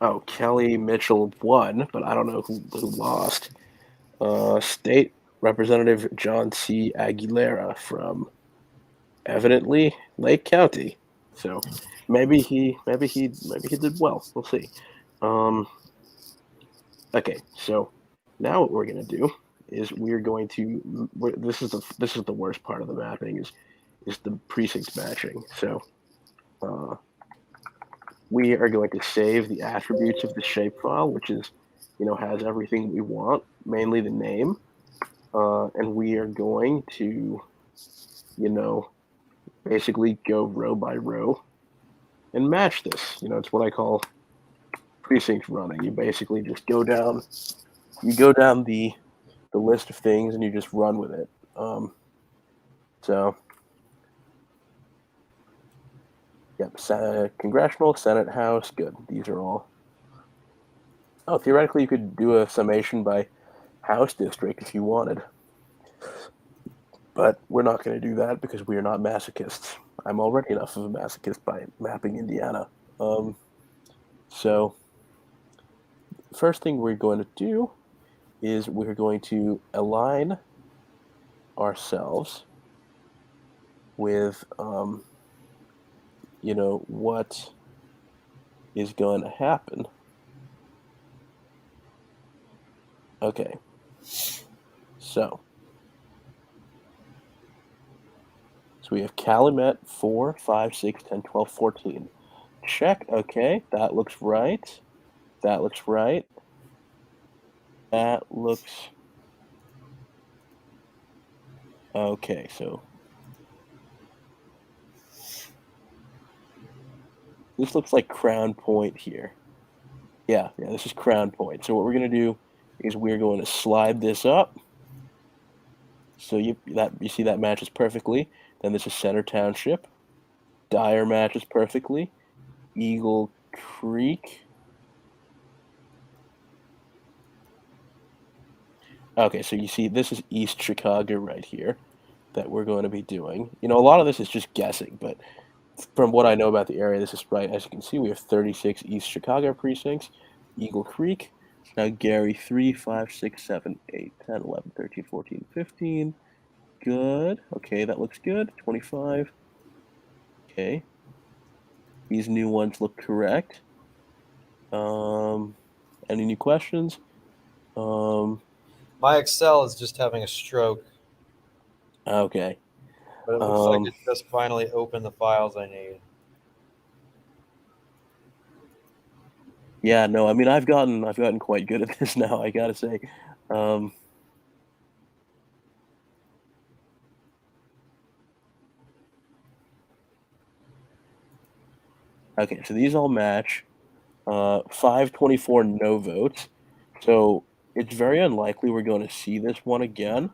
Oh, Kelly Mitchell won, but I don't know who lost. State Representative John C. Aguilera from evidently Lake County. So maybe he did well. We'll see. Okay, so now what we're gonna do is we're going to this is the worst part of the mapping is the precincts matching. So we are going to save the attributes of the shapefile, which is has everything we want, mainly the name, and we are going to basically go row by row and match this. It's what I call precinct running. You basically just go down the list of things and you just run with it. So, yep, Congressional, Senate, House, good. These are all. Oh, theoretically, you could do a summation by House district if you wanted. But we're not going to do that because we are not masochists. I'm already enough of a masochist by mapping Indiana. So, first thing we're going to do is we're going to align ourselves with, what is going to happen. Okay. So we have Calumet 4, 5, 6, 10, 12, 14. Check. Okay, that looks right. That looks right. That looks okay. So this looks like Crown Point here. Yeah, this is Crown Point. So what we're going to do is we're going to slide this up. So you see that matches perfectly. Then this is Center Township. Dyer matches perfectly. Eagle Creek. Okay, so you see this is East Chicago right here that we're going to be doing. A lot of this is just guessing, but from what I know about the area, this is right. As you can see, we have 36 East Chicago precincts. Eagle Creek. Now Gary 3, 5, 6, 7, 8, 10, 11, 13, 14, 15. Good. Okay, that looks good. 25. Okay. These new ones look correct. Any new questions? My Excel is just having a stroke, Okay. but it looks like it just finally opened the files I need. Yeah, no, I mean I've gotten quite good at this now, I gotta say. Um, okay, so these all match. 524 no votes. So it's very unlikely we're going to see this one again.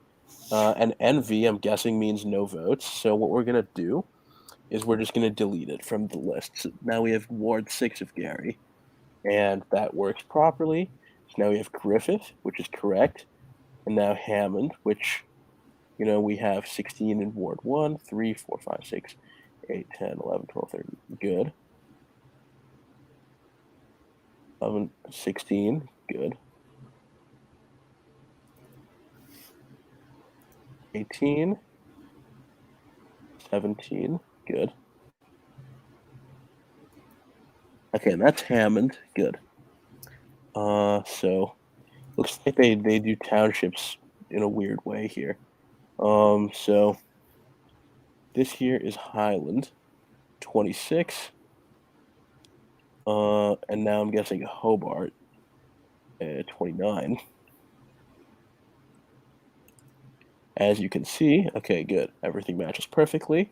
And NV, I'm guessing, means no votes. So what we're going to do is we're just going to delete it from the list. So now we have Ward 6 of Gary, and that works properly. So now we have Griffith, which is correct, and now Hammond, which, we have 16 in Ward 1, 3, 4, 5, 6, 8, 10, 11, 12, 13. Good. 11, 16. Good. 18, 17. Good. Okay, and that's Hammond. Good. So looks like they do townships in a weird way here. So this here is Highland, 26. And now I'm guessing Hobart, 29. As you can see, okay, good. Everything matches perfectly.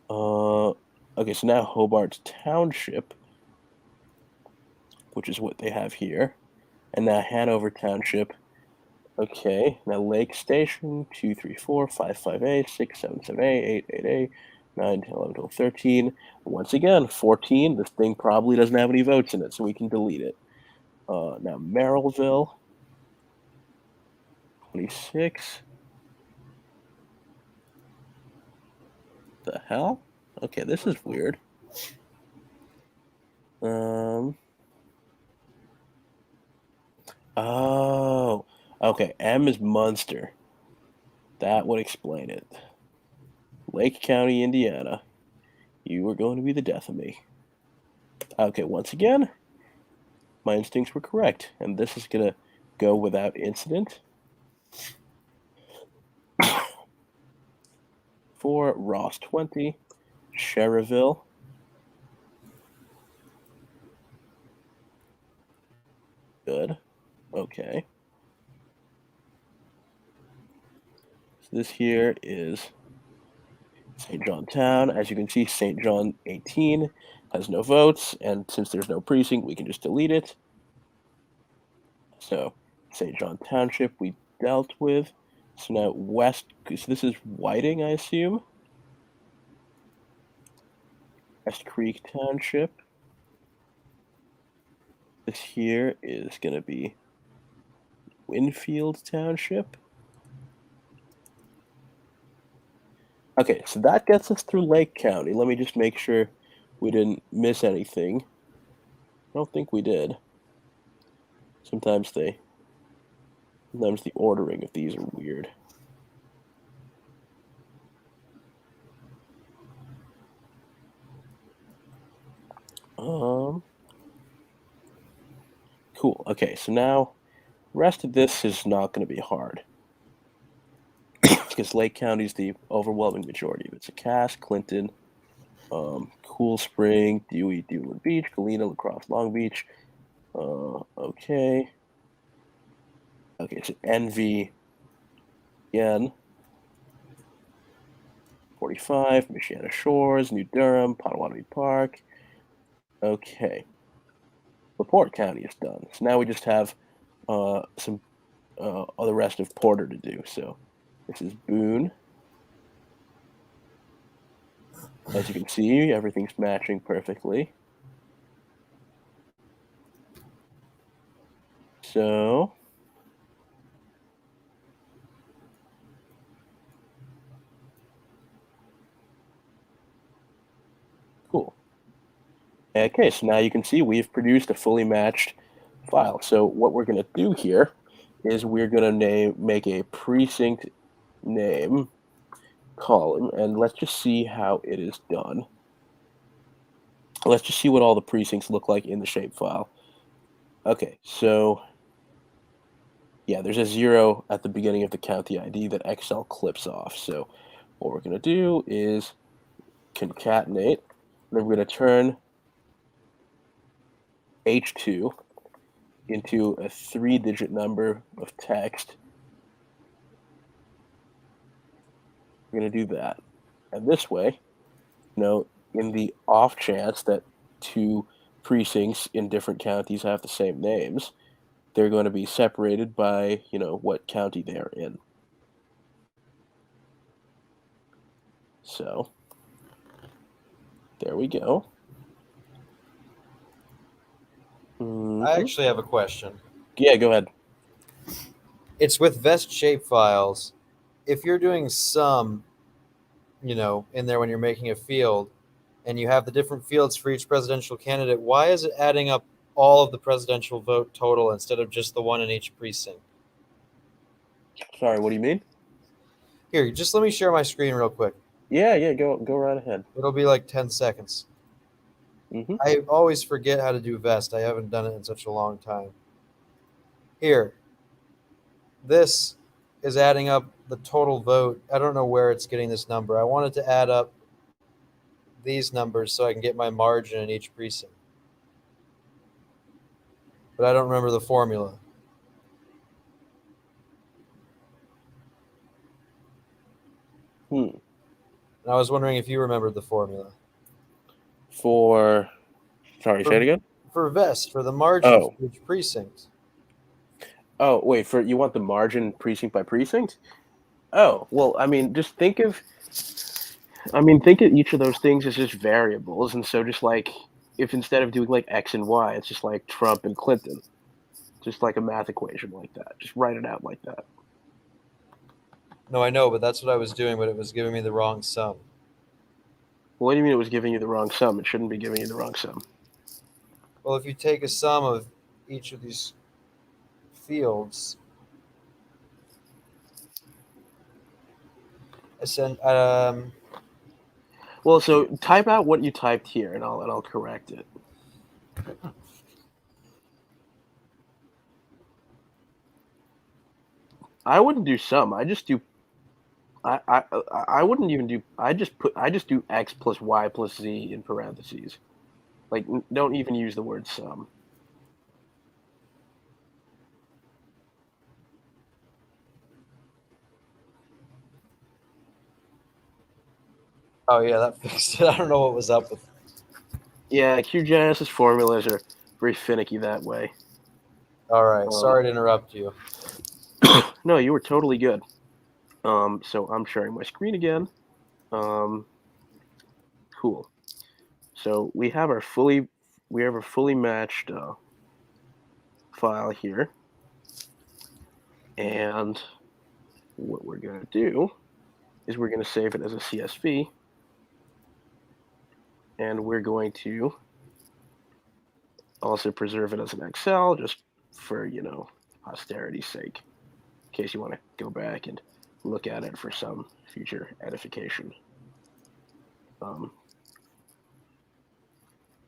Okay, so now Hobart's Township, which is what they have here, and now Hanover Township. Okay, now Lake Station, 2, 3, 4, 5, 5A, 6, 7, 7A, 8, 8A, 9, 10, 11, 12, 13. Once again, 14. This thing probably doesn't have any votes in it, so we can delete it. Now Merrillville, 26. The hell? Okay, this is weird. Oh, okay. M is Munster. That would explain it. Lake County, Indiana. You are going to be the death of me. Okay, once again, my instincts were correct, and this is going to go without incident. For Ross 20, Cherryville. Good. Okay. So this here is St. John Town. As you can see, St. John 18 has no votes, and since there's no precinct, we can just delete it. So St. John Township we dealt with. So now West, so this is Whiting, I assume. West Creek Township. This here is going to be Winfield Township. Okay, so that gets us through Lake County. Let me just make sure we didn't miss anything. I don't think we did. Sometimes the ordering of these are weird. Cool. Okay, so now the rest of this is not going to be hard. Because Lake County is the overwhelming majority of it. So Cass, Clinton, Cool Spring, Dewey, Dunewood Beach, Galena, La Crosse, Long Beach. Okay. Okay, so NV again. 45, Michiana Shores, New Durham, Potawatomi Park. Okay. LaPorte County is done. So now we just have some the rest of Porter to do. So this is Boone. As you can see, everything's matching perfectly. So cool. Okay, so now you can see we've produced a fully matched file. So what we're going to do here is we're going to make a precinct name column, and let's just see how it is done. let's just see what all the precincts look like in the shapefile. Okay, so yeah, there's a 0 at the beginning of the county ID that Excel clips off. So what we're going to do is concatenate, and then we're going to turn H2 into a 3-digit number of text. We're going to do that. And this way, in the off chance that 2 precincts in different counties have the same names, they're going to be separated by, what county they're in. So there we go. I actually have a question. Yeah, go ahead. It's with VEST shapefiles. If you're doing sum, in there when you're making a field, and you have the different fields for each presidential candidate, why is it adding up all of the presidential vote total instead of just the one in each precinct? Sorry, what do you mean? Here, just let me share my screen real quick. Yeah, go right ahead. It'll be like 10 seconds. I always forget how to do VEST. I haven't done it in such a long time. Here, this is adding up the total vote. I don't know where it's getting this number. I wanted to add up these numbers so I can get my margin in each precinct. But I don't remember the formula. And I was wondering if you remembered the formula. Sorry, say it again? For VEST, for the margin for each precinct. Oh, wait, you want the margin precinct by precinct? Oh, well, just think of each of those things as just variables. And so just like, if instead of doing like X and Y, it's just like Trump and Clinton, just like a math equation like that. Just write it out like that. No, I know, but that's what I was doing, but it was giving me the wrong sum. What do you mean it was giving you the wrong sum? It shouldn't be giving you the wrong sum. Well, if you take a sum of each of these fields, well, so type out what you typed here, and I'll correct it. I wouldn't do sum. I just do. I wouldn't even do. I just do X plus Y plus Z in parentheses. Like, don't even use the word sum. Oh yeah, that fixed it. I don't know what was up with it. Yeah, QGIS's formulas are very finicky that way. All right, sorry to interrupt you. No, you were totally good. So I'm sharing my screen again. Cool. So we have a fully matched file here, and what we're going to do is we're going to save it as a CSV, and we're going to also preserve it as an Excel just for posterity's sake, in case you want to go back and look at it for some future edification.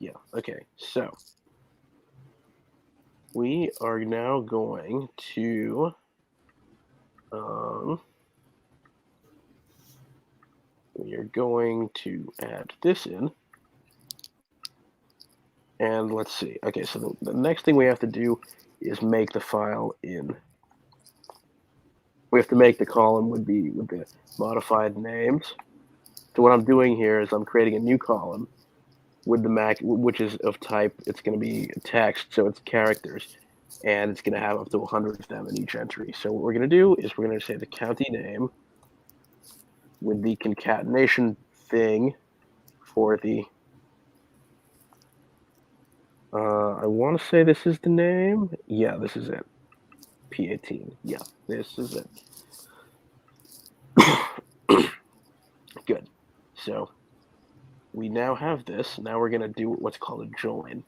Yeah, okay, so we are now going to add this in. And let's see. Okay, so the next thing we have to do is make the file in. We have to make the column with the modified names. So what I'm doing here is I'm creating a new column with the which is of type. It's going to be text, so it's characters, and it's going to have up to 100 of them in each entry. So what we're going to do is we're going to say the county name with the concatenation thing for the. I want to say this is the name. Yeah, this is it. P18. Yeah, this is it. Good. So we now have this. Now we're going to do what's called a join.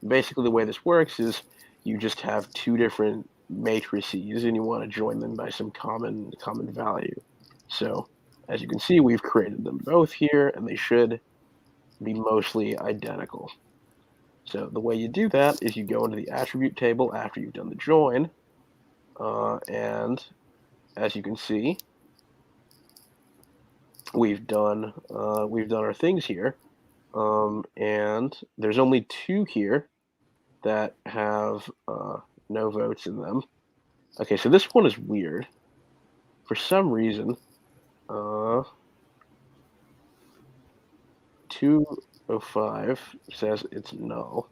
Basically, the way this works is you just have 2 different matrices, and you want to join them by some common value. So as you can see, we've created them both here, and they should be mostly identical. So the way you do that is you go into the attribute table after you've done the join, and as you can see, we've done our things here, and there's only two here that have no votes in them. Okay, so this one is weird. For some reason, 205 says it's null.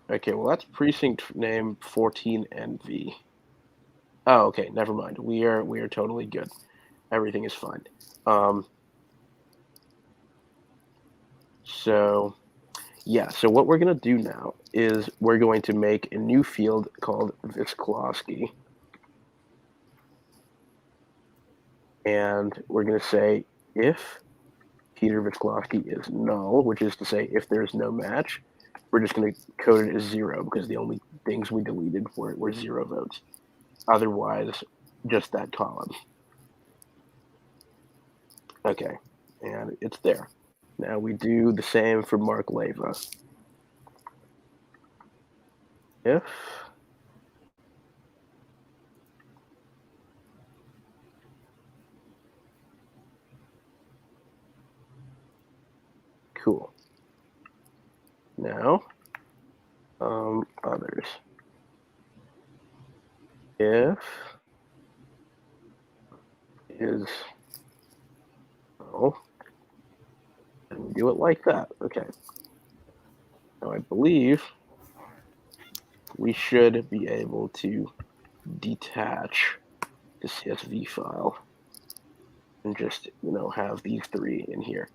Okay, well that's precinct name 14NV. Oh, okay, never mind. We are totally good. Everything is fine. So yeah, so what we're gonna do now is we're going to make a new field called Visclosky. And we're gonna say if Peter Visclosky is null, which is to say if there's no match, we're just going to code it as 0 because the only things we deleted were 0 votes. Otherwise, just that column. Okay, and it's there. Now we do the same for Mark Leva. If cool. Now, others. If is null, and we do it like that. Okay. Now I believe we should be able to detach the CSV file and just have these three in here.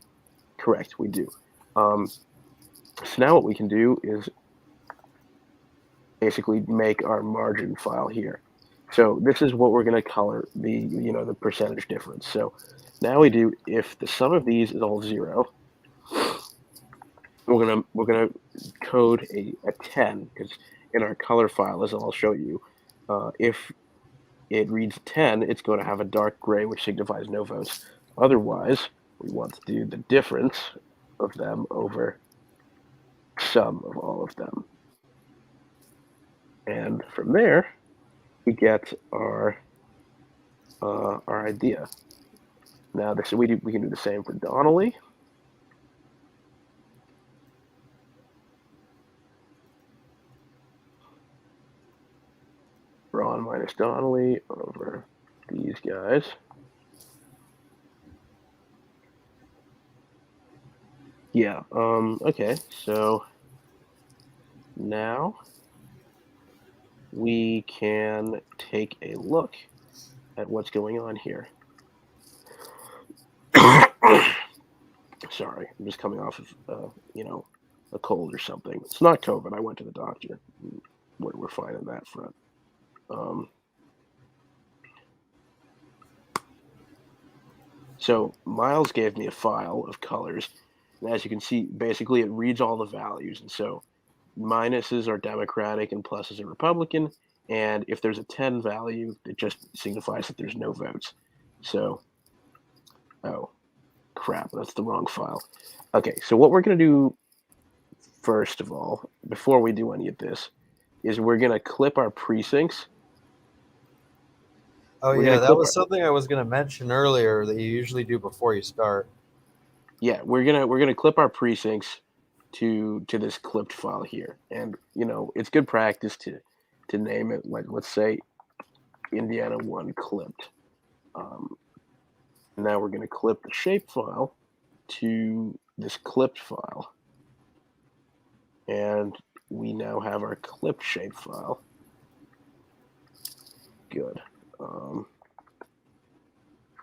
Correct, we do. So now what we can do is basically make our margin file here. So this is what we're going to color the percentage difference. So now we do if the sum of these is all 0, we're gonna code a 10 because in our color file, as I'll show you, if it reads 10, it's going to have a dark gray, which signifies no votes. Otherwise, we want to do the difference of them over sum of all of them. And from there, we get our idea. Now, we can do the same for Donnelly. Ron minus Donnelly over these guys. Yeah, okay, so now we can take a look at what's going on here. Sorry, I'm just coming off of, a cold or something. It's not COVID. I went to the doctor. We're fine on that front. So Miles gave me a file of colors, and as you can see, basically it reads all the values. And so minuses are Democratic and pluses are Republican. And if there's a 10 value, it just signifies that there's no votes. So, oh, crap, that's the wrong file. Okay, so what we're going to do first of all, before we do any of this, is we're going to clip our precincts. Oh, yeah, that was something I was going to mention earlier that you usually do before you start. Yeah, we're gonna clip our precincts to this clipped file here, and it's good practice to name it, like, let's say Indiana 1 clipped. Now we're going to clip the shape file to this clipped file, and we now have our clipped shape file. Good.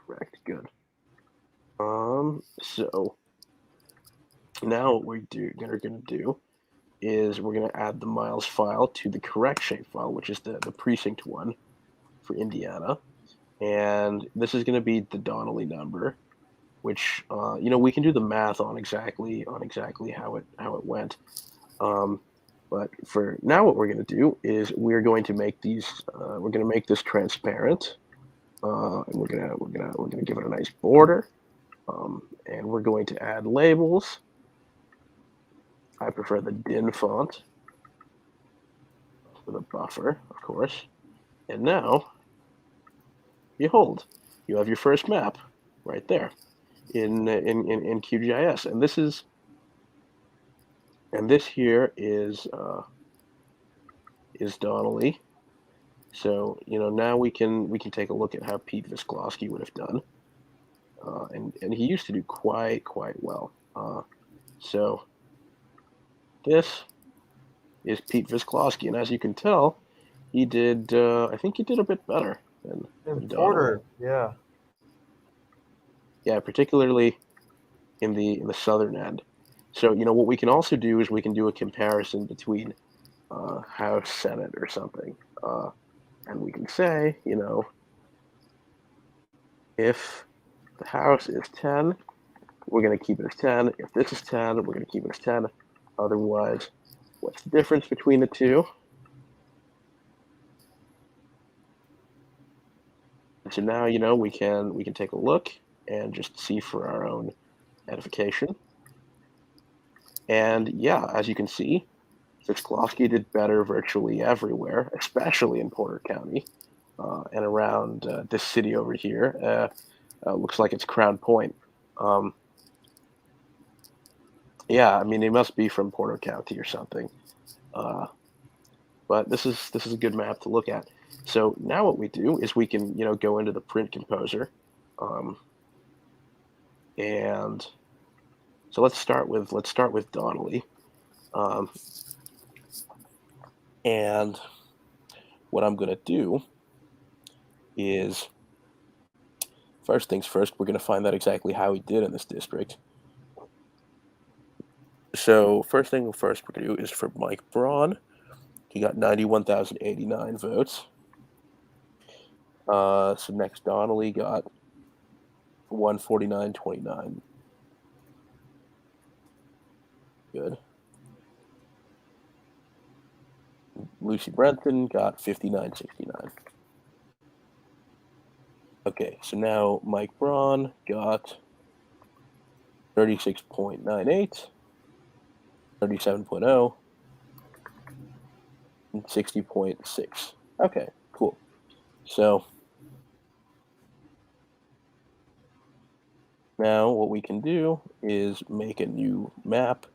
Correct. Good. So now what we're going to do is we're going to add the Miles file to the correct shape file, which is the precinct one for Indiana. And this is going to be the Donnelly number, which we can do the math on exactly how it went. But for now, what we're going to do is we're going to make these. We're going to make this transparent. And we're gonna give it a nice border, and we're going to add labels. I prefer the DIN font for the buffer, of course. And now, behold, you have your first map right there in QGIS, and this here is Donnelly. So now we can take a look at how Pete Visklosky would have done, and he used to do quite well. So this is Pete Visklosky, and as you can tell, he did. I think he did a bit better than Porter, Donnelly. Yeah, particularly in the southern end. So what we can also do is we can do a comparison between House, Senate, or something, and we can say, if the House is 10, we're going to keep it as 10. If this is 10, we're going to keep it as 10. Otherwise, what's the difference between the two? So now we can take a look and just see for our own edification. And yeah, as you can see, Visklosky did better virtually everywhere, especially in Porter County and around this city over here. Looks like it's Crown Point. Yeah, I mean, it must be from Porter County or something. But this is a good map to look at. So now what we do is we can go into the print composer, and so let's start with Donnelly, and what I'm going to do is, first things first, we're going to find out exactly how he did in this district. So first thing first we're going to do is for Mike Braun. He got 91,089 votes. So next, Donnelly got 149.29. Good. Lucy Brenton got 59.69. Okay, so now Mike Braun got 36.98, 37.0, and 60.6. Okay, cool. So now what we can do is make a new map.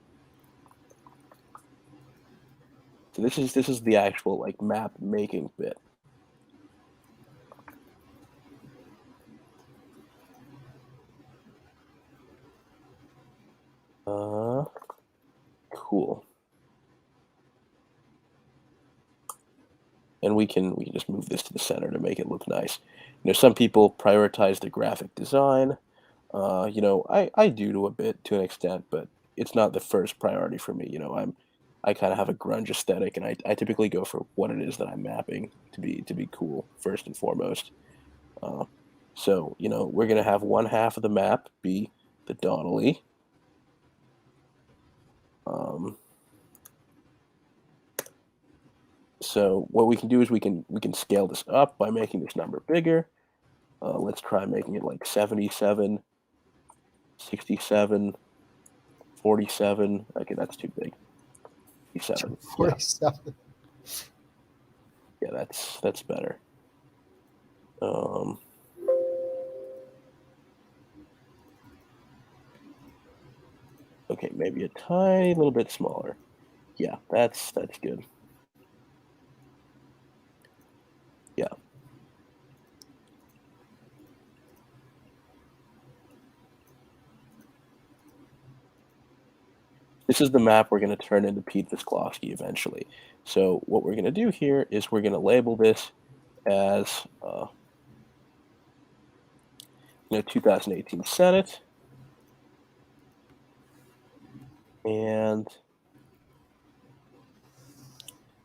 So this is the actual like map making bit. Cool. And we can just move this to the center to make it look nice. Some people prioritize the graphic design. I do to an extent, but it's not the first priority for me. I kind of have a grunge aesthetic, and I typically go for what it is that I'm mapping to be cool first and foremost. So we're gonna have one half of the map be the Donnelly. So what we can do is we can scale this up by making this number bigger. Let's try making it like 77, 67, 47. Okay, that's too big. 47. 47. Yeah, that's better. Okay, maybe a tiny little bit smaller. Yeah, that's good. Yeah. This is the map we're going to turn into Pete Visklosky eventually. So what we're going to do here is we're going to label this as 2018 Senate and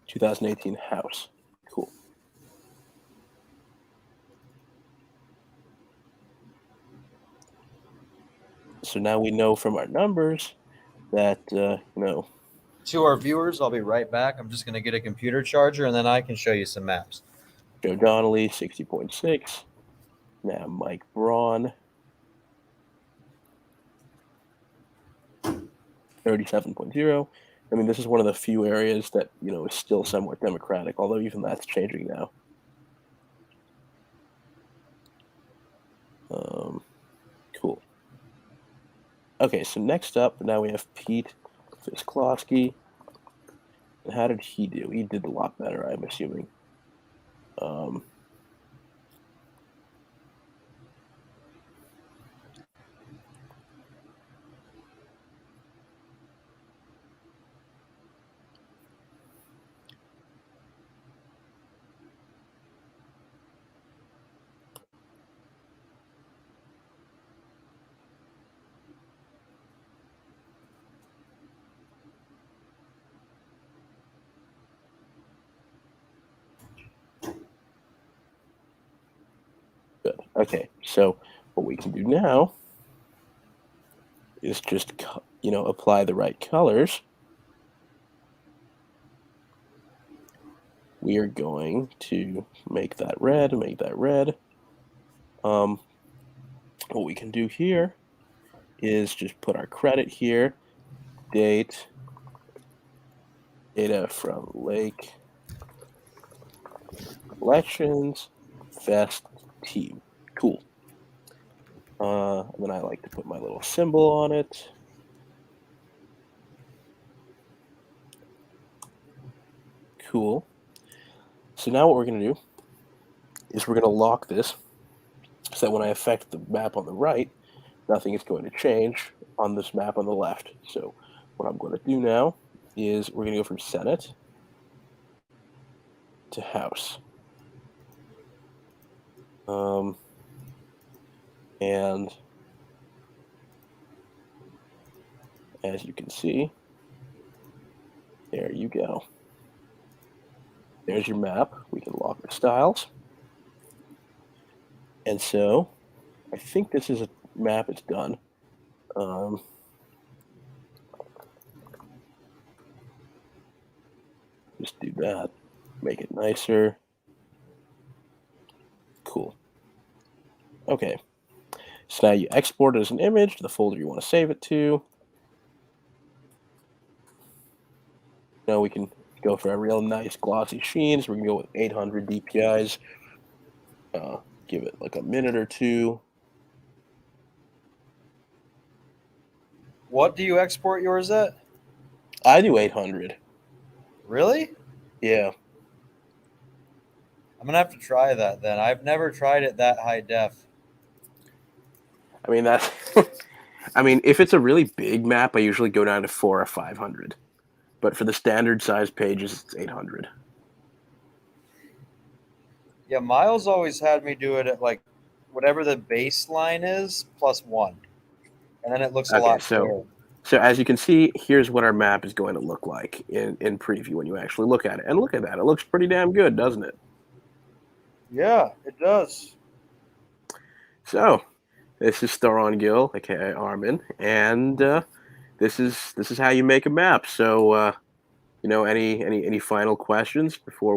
2018 House. Cool. So now we know from our numbers that, To our viewers, I'll be right back. I'm just going to get a computer charger, and then I can show you some maps. Joe Donnelly, 60.6. Now Mike Braun, 37.0. I mean, this is one of the few areas that, is still somewhat Democratic, although even that's changing now. Cool. Okay, so next up, now we have Pete Fisklowski. And how did he do? He did a lot better, I'm assuming. Good. Okay, so what we can do now is just, apply the right colors. We are going to make that red. What we can do here is just put our credit here, data from Lake Collections, Fest Team. Cool. And then I like to put my little symbol on it. Cool. So now what we're going to do is we're going to lock this so that when I affect the map on the right, nothing is going to change on this map on the left. So what I'm going to do now is we're going to go from Senate to House. And as you can see, there you go. There's your map. We can lock the styles. And so I think this is a map is done. Just do that. Make it nicer. Cool. Okay. So now you export it as an image to the folder you want to save it to. Now we can go for a real nice glossy sheen. So we're going to go with 800 DPIs. Give it like a minute or two. What do you export yours at? I do 800. Really? Yeah. I'm gonna have to try that then. I've never tried it that high def. I mean, that's. I mean, if it's a really big map, I usually go down to 400 or 500. But for the standard size pages, it's 800. Yeah, Miles always had me do it at like whatever the baseline is plus 1, and then it looks a lot clearer. So as you can see, here's what our map is going to look like in preview when you actually look at it. And look at that. It looks pretty damn good, doesn't it? Yeah, it does. So, this is Thorongil, aka Armin, and this is how you make a map. So, any final questions before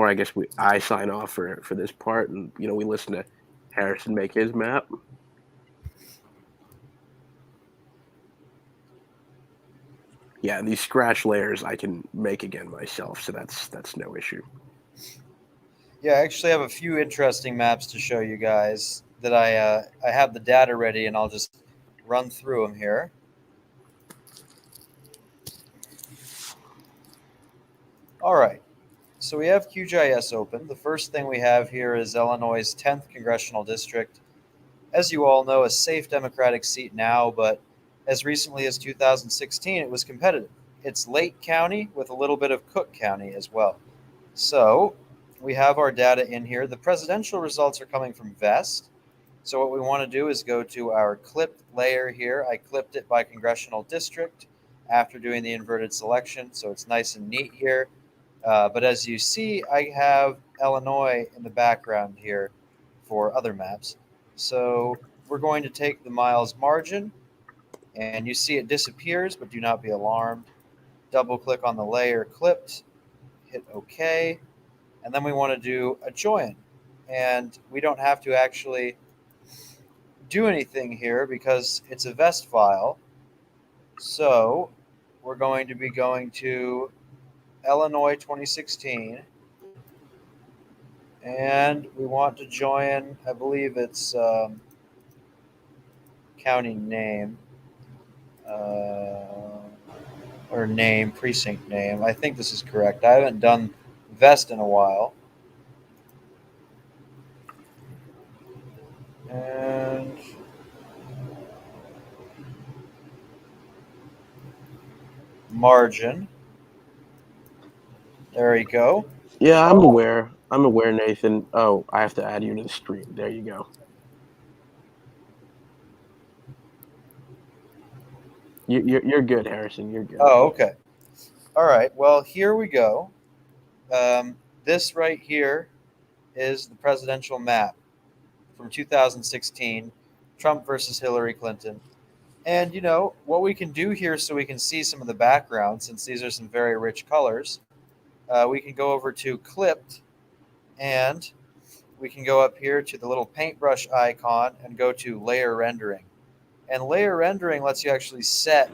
I guess I sign off for this part, and we listen to Harrison make his map. Yeah, these scratch layers I can make again myself, so that's no issue. Yeah, I actually have a few interesting maps to show you guys that I have the data ready, and I'll just run through them here. All right, so we have QGIS open. The first thing we have here is Illinois' 10th Congressional District. As you all know, a safe Democratic seat now, but as recently as 2016, it was competitive. It's Lake County with a little bit of Cook County as well. So we have our data in here. The presidential results are coming from VEST. So what we want to do is go to our clipped layer here. I clipped it by congressional district after doing the inverted selection, so it's nice and neat here. But as you see, I have Illinois in the background here for other maps. So we're going to take the Miles margin, and you see it disappears, but do not be alarmed. Double click on the layer clipped, hit OK, and then we want to do a join. and we don't have to actually do anything here because it's a VEST file. So we're going to be going to Illinois 2016, and we want to join, I believe it's county name, or name, precinct name. I think this is correct. I haven't done VEST in a while. And margin. There we go. Yeah, I'm Oh, aware. I'm aware, Nathan. Oh, I have to add you to the stream. There you go. You're good, Harrison. You're good. oh, okay. All right. Well, here we go. This right here is the presidential map from 2016, Trump versus Hillary Clinton. And what we can do here, so we can see some of the background, since these are some very rich colors. We can go over to clipped, and we can go up here to the little paintbrush icon and go to layer rendering. And layer rendering lets you actually set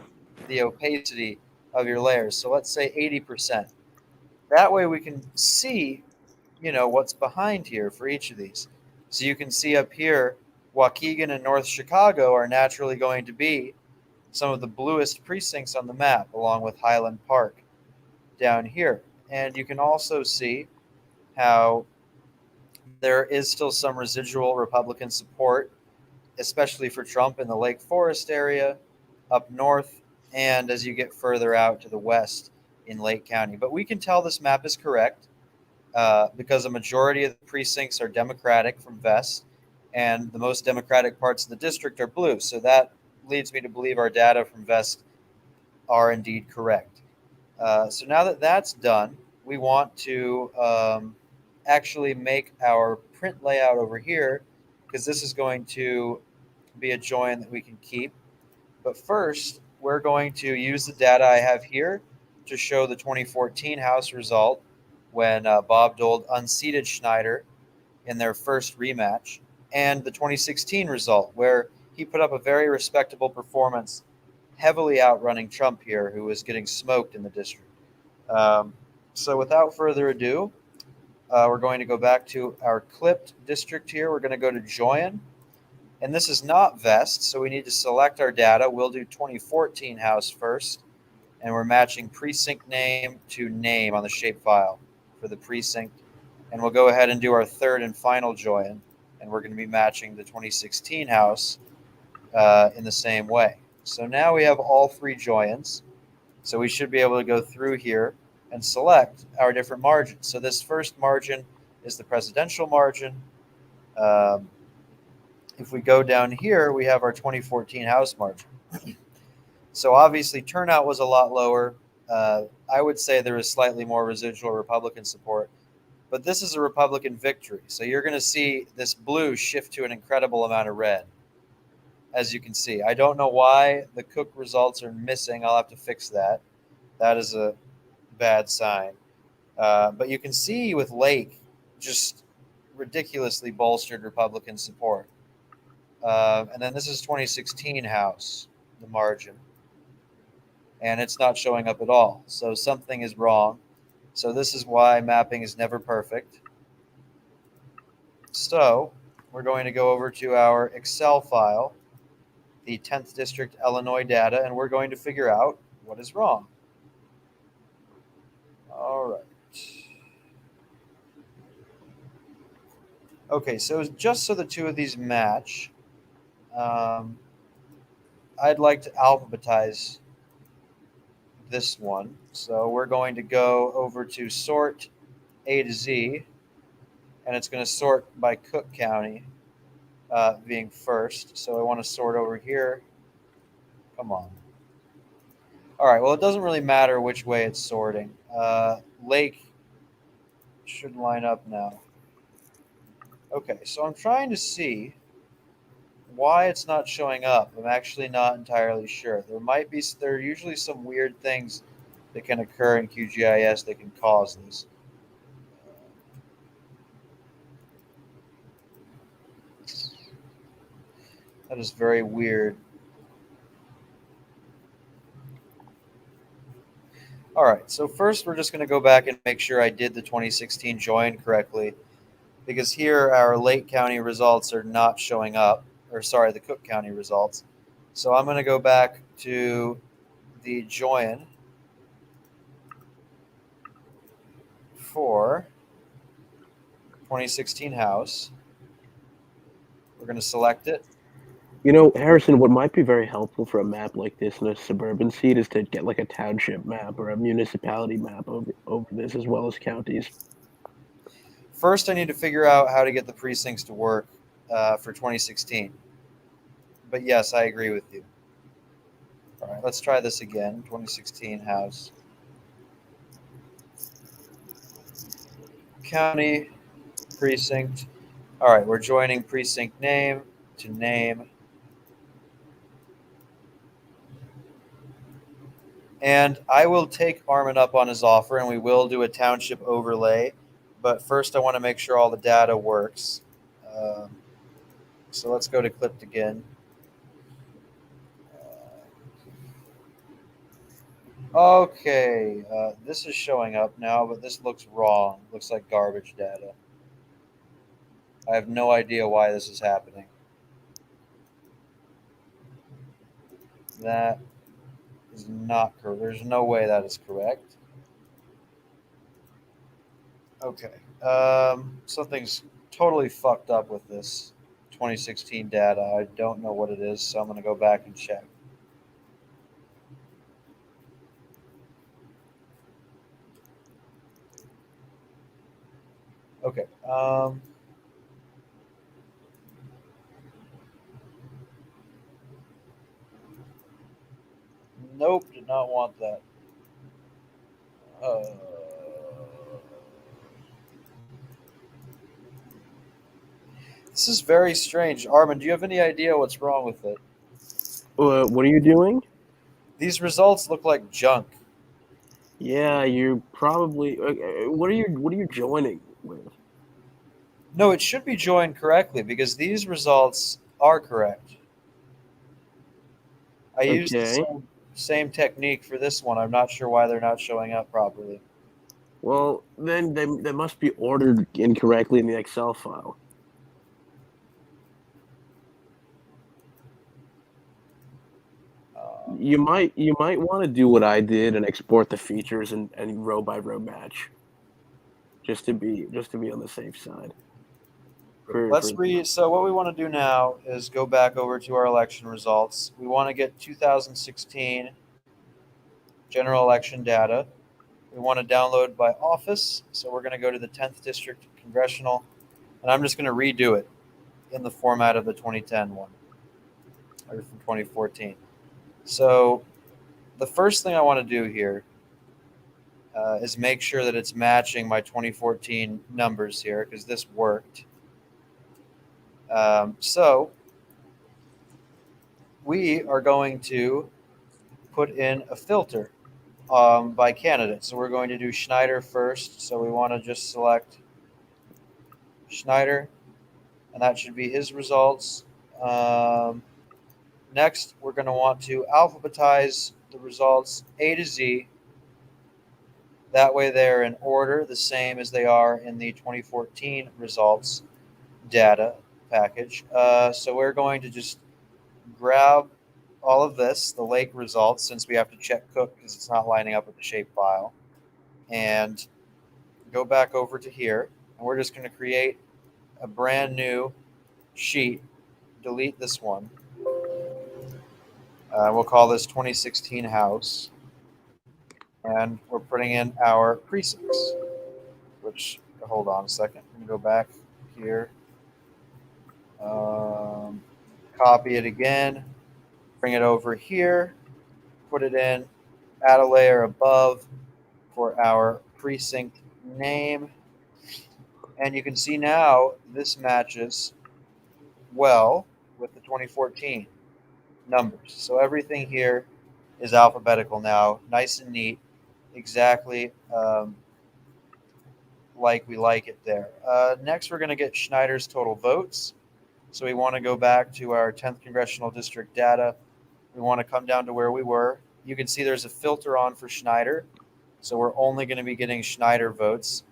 the opacity of your layers. So let's say 80%. That way we can see, what's behind here for each of these. So you can see up here, Waukegan and North Chicago are naturally going to be some of the bluest precincts on the map, along with Highland Park down here. And you can also see how there is still some residual Republican support, especially for Trump in the Lake Forest area, up north, and as you get further out to the west in Lake County. But we can tell this map is correct because a majority of the precincts are Democratic from VEST, and the most Democratic parts of the district are blue. So that leads me to believe our data from VEST are indeed correct. So now that that's done, we want to actually make our print layout over here, because this is going to be a join that we can keep. But first, we're going to use the data I have here to show the 2014 House result when Bob Dole unseated Schneider in their first rematch, and the 2016 result where he put up a very respectable performance, heavily outrunning Trump here, who was getting smoked in the district. So without further ado, we're going to go back to our clipped district here. We're going to go to join. And this is not VEST, so we need to select our data. We'll do 2014 House first, and we're matching precinct name to name on the shapefile for the precinct. And we'll go ahead and do our third and final join, and we're going to be matching the 2016 House in the same way. So now we have all three joins, so we should be able to go through here and select our different margins. So this first margin is the presidential margin. If we go down here, we have our 2014 House margin. So obviously turnout was a lot lower. I would say there is slightly more residual Republican support, but this is a Republican victory. So you're going to see this blue shift to an incredible amount of red, as you can see. I don't know why the Cook results are missing. I'll have to fix that. That is a bad sign. But you can see with Lake just ridiculously bolstered Republican support. And then this is 2016 House, the margin. And it's not showing up at all. So something is wrong. So this is why mapping is never perfect. So we're going to go over to our Excel file, the 10th District Illinois data, and we're going to figure out what is wrong. All right. Okay, so just so the two of these match, I'd like to alphabetize this one. So we're going to go over to sort A to Z, and it's going to sort by Cook County being first. So I want to sort over here. Come on. All right, well, it doesn't really matter which way it's sorting. Lake should line up now. Okay, so I'm trying to see why it's not showing up. I'm actually not entirely sure. There are usually some weird things that can occur in QGIS that can cause this. That is very weird. All right, so first we're just going to go back and make sure I did the 2016 join correctly, because here our Lake County results are not showing up, or sorry, the Cook County results. So I'm going to go back to the join for 2016 house. We're going to select it. You know, Harrison, what might be very helpful for a map like this in a suburban seat is to get like a township map or a municipality map over this as well as counties. First, I need to figure out how to get the precincts to work for 2016. But yes, I agree with you. All right, let's try this again. 2016 house. County, precinct. All right, we're joining precinct name to name. And I will take Armin up on his offer, and we will do a township overlay. But first, I want to make sure all the data works. Um, so let's go to clipped again. Okay, this is showing up now, but this looks wrong. Looks like garbage data. I have no idea why this is happening. That is not correct. There's no way that is correct. Okay. Something's totally fucked up with this 2016 data. I don't know what it is, so I'm going to go back and check. Okay. Nope, did not want that. Uh, this is very strange. Armin, do you have any idea what's wrong with it? What are you doing? These results look like junk. Yeah, you probably. What are you joining with? No, it should be joined correctly because these results are correct. I used the Okay. same technique for this one. I'm not sure why they're not showing up properly. Well, then they must be ordered incorrectly in the Excel file. Uh, You might want to do what I did and export the features and row by row match, just to be on the safe side. For let's read. So what we want to do now is go back over to our election results. We want to get 2016 general election data. We want to download by office. So we're going to go to the 10th district congressional, and I'm just going to redo it in the format of the 2010 one or from 2014. So the first thing I want to do here is make sure that it's matching my 2014 numbers here because this worked. So we are going to put in a filter by candidate. So we're going to do Schneider first. So we want to just select Schneider, and that should be his results. Next, we're going to want to alphabetize the results A to Z. That way they're in order, the same as they are in the 2014 results data package. So we're going to just grab all of this, the lake results, since we have to check Cook because it's not lining up with the shapefile, and go back over to here. And we're just going to create a brand new sheet, delete this one. We'll call this 2016 house. And we're putting in our precincts, which, hold on a second. I'm going to go back here. Copy it again, bring it over here, put it in, add a layer above for our precinct name. And you can see now this matches well with the 2014 numbers. So everything here is alphabetical now, nice and neat, exactly like we like it there. Next, we're going to get Schneider's total votes. So we want to go back to our 10th congressional district data. We want to come down to where we were. You can see there's a filter on for Schneider. So we're only going to be getting Schneider votes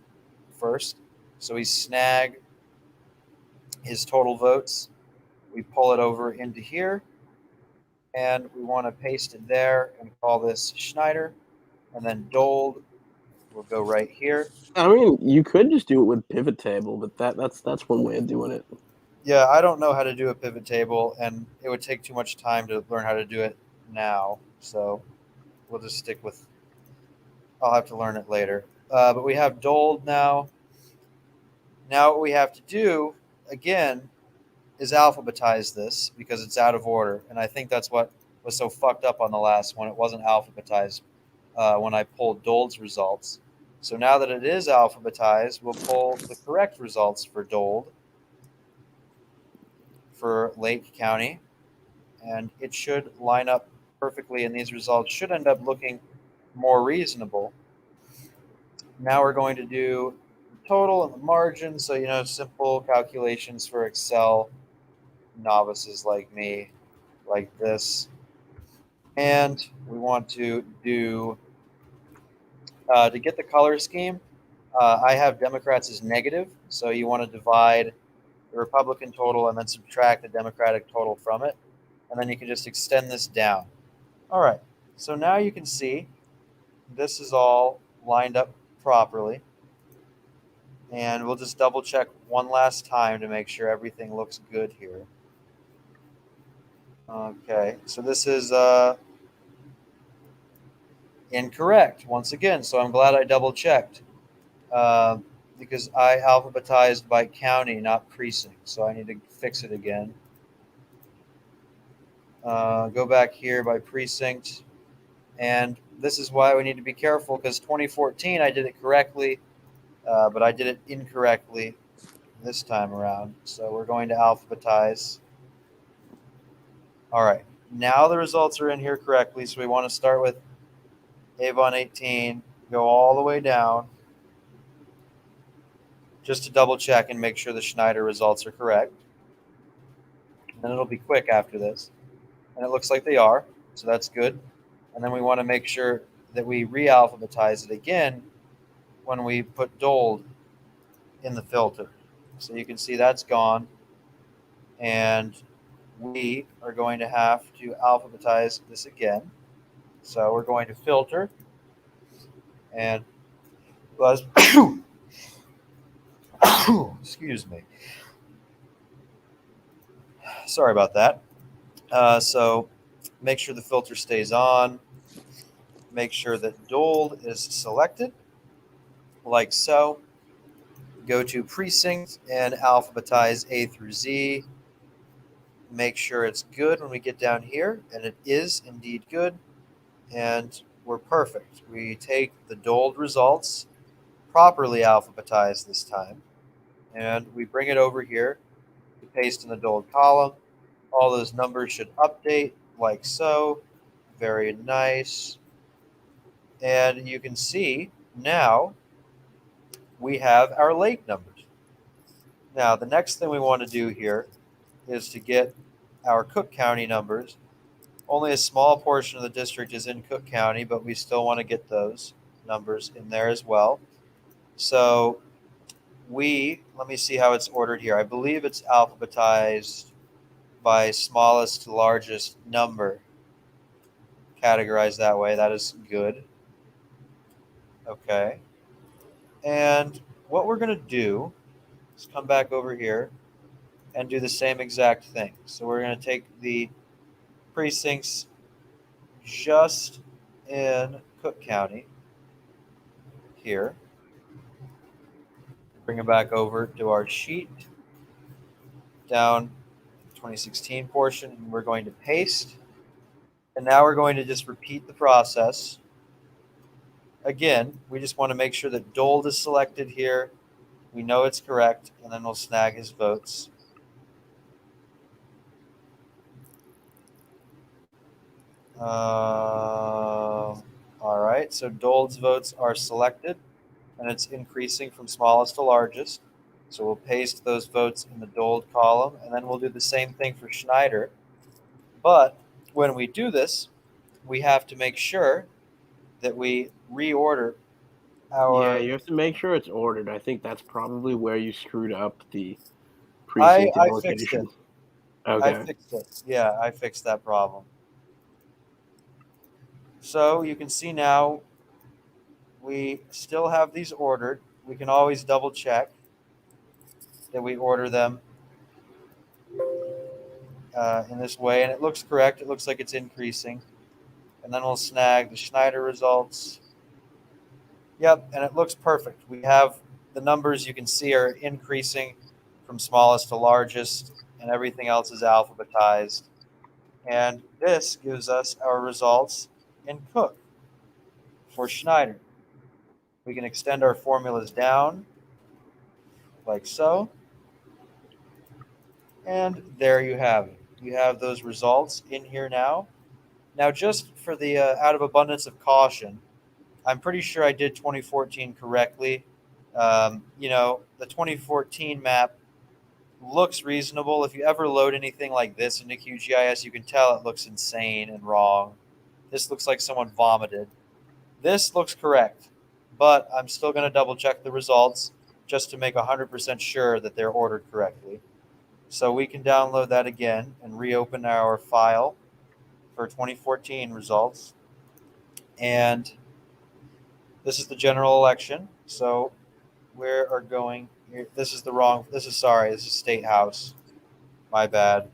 first. So we snag his total votes. We pull it over into here, and we want to paste it there and call this Schneider. And then Dold will go right here. I mean, you could just do it with pivot table, but that's one way of doing it. Yeah, I don't know how to do a pivot table, and it would take too much time to learn how to do it now. So we'll just stick with. I'll have to learn it later. But we have Dold now. Now what we have to do again is alphabetize this because it's out of order, and I think that's what was so fucked up on the last one. It wasn't alphabetized when I pulled Dold's results. So now that it is alphabetized, we'll pull the correct results for Dold for Lake County, and it should line up perfectly, and these results should end up looking more reasonable. Now we're going to do the total and the margin, so simple calculations for Excel novices like me, like this. And we want to do to get the color scheme. I have Democrats as negative, so you want to divide the Republican total and then subtract the Democratic total from it, and then you can just extend this down. All right, so now you can see this is all lined up properly, and we'll just double check one last time to make sure everything looks good here. Okay, so this is incorrect once again, so I'm glad I double checked because I alphabetized by county, not precinct, so I need to fix it again. Go back here by precinct, and this is why we need to be careful because 2014 I did it correctly, but I did it incorrectly this time around. So we're going to alphabetize. All right, now the results are in here correctly, so we want to start with Avon 18, go all the way down, just to double check and make sure the Schneider results are correct. Then it'll be quick after this. And it looks like they are, so that's good. And then we want to make sure that we re-alphabetize it again when we put Dold in the filter. So you can see that's gone. And we are going to have to alphabetize this again. So we're going to filter. And excuse me. Sorry about that. So make sure the filter stays on. Make sure that Dold is selected, like so. Go to precinct and alphabetize A through Z. Make sure it's good when we get down here, and it is indeed good. And we're perfect. We take the Dold results, properly alphabetized this time, and we bring it over here to paste in the Dold column. All those numbers should update like so. Very nice. And you can see now we have our lake numbers. Now, the next thing we want to do here is to get our Cook County numbers. Only a small portion of the district is in Cook County, but we still want to get those numbers in there as well. So let me see how it's ordered here. I believe it's alphabetized by smallest to largest number, categorized that way. That is good. Okay. And what we're going to do is come back over here and do the same exact thing. So we're going to take the precincts just in Cook County here, bring it back over to our sheet, down 2016 portion, and we're going to paste. And now we're going to just repeat the process. Again, we just want to make sure that Dold is selected here. We know it's correct, and then we'll snag his votes. All right, so Dold's votes are selected, and it's increasing from smallest to largest. So we'll paste those votes in the Dold column, and then we'll do the same thing for Schneider. But when we do this, we have to make sure that we reorder Yeah, our. you have to make sure it's ordered. I think that's probably where you screwed up the I precinct I fixed allocation. it. I Okay. fixed it. Yeah, I fixed that problem. So you can see now we still have these ordered. We can always double check that we order them in this way, and it looks correct. It looks like it's increasing. And then we'll snag the Schneider results. Yep, and it looks perfect. We have the numbers you can see are increasing from smallest to largest, and everything else is alphabetized. And this gives us our results in Cook for Schneider. We can extend our formulas down like so. And there you have it. You have those results in here now. Now, just for the out of abundance of caution, I'm pretty sure I did 2014 correctly. The 2014 map looks reasonable. If you ever load anything like this into QGIS, you can tell it looks insane and wrong. This looks like someone vomited. This looks correct, but I'm still going to double check the results just to make 100% sure that they're ordered correctly. So we can download that again and reopen our file for 2014 results. And this is the general election. So we are going here. This is State House. My bad.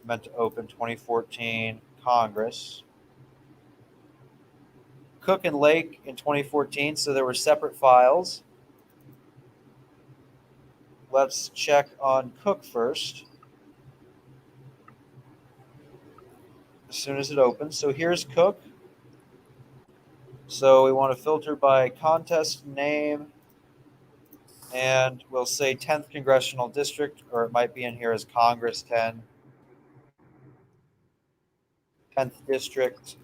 Meant to open 2014 Congress. Cook and Lake in 2014. So there were separate files. Let's check on Cook first. As soon as it opens. So here's Cook. So we want to filter by contest name, and we'll say 10th Congressional District, or it might be in here as Congress 10th District.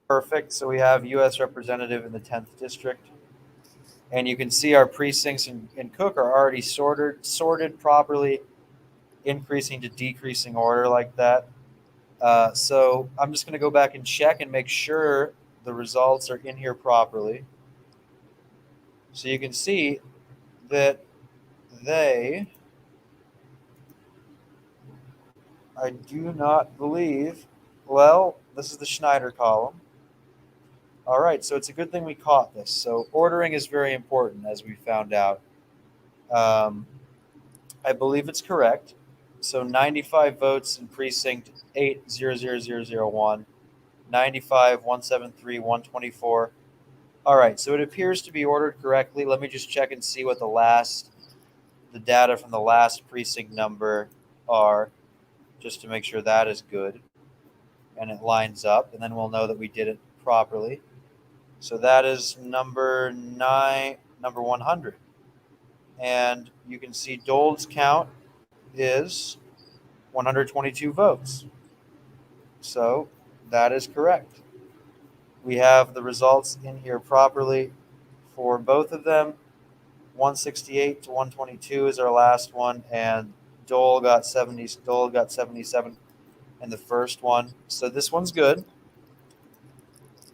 Perfect. So we have U.S. Representative in the 10th District. And you can see our precincts in Cook are already sorted properly, increasing to decreasing order like that. So I'm just going to go back and check and make sure the results are in here properly. So you can see that I do not believe, well, this is the Schneider column. All right, so it's a good thing we caught this. So ordering is very important, as we found out. I believe it's correct. So 95 votes in precinct 800001, 95, 173, 124. All right, so it appears to be ordered correctly. Let me just check and see what the data from the last precinct number are, just to make sure that is good and it lines up, and then we'll know that we did it properly. So that is number 100. And you can see Dold's count is 122 votes. So that is correct. We have the results in here properly for both of them. 168 to 122 is our last one, and Dole got 77 in the first one. So this one's good.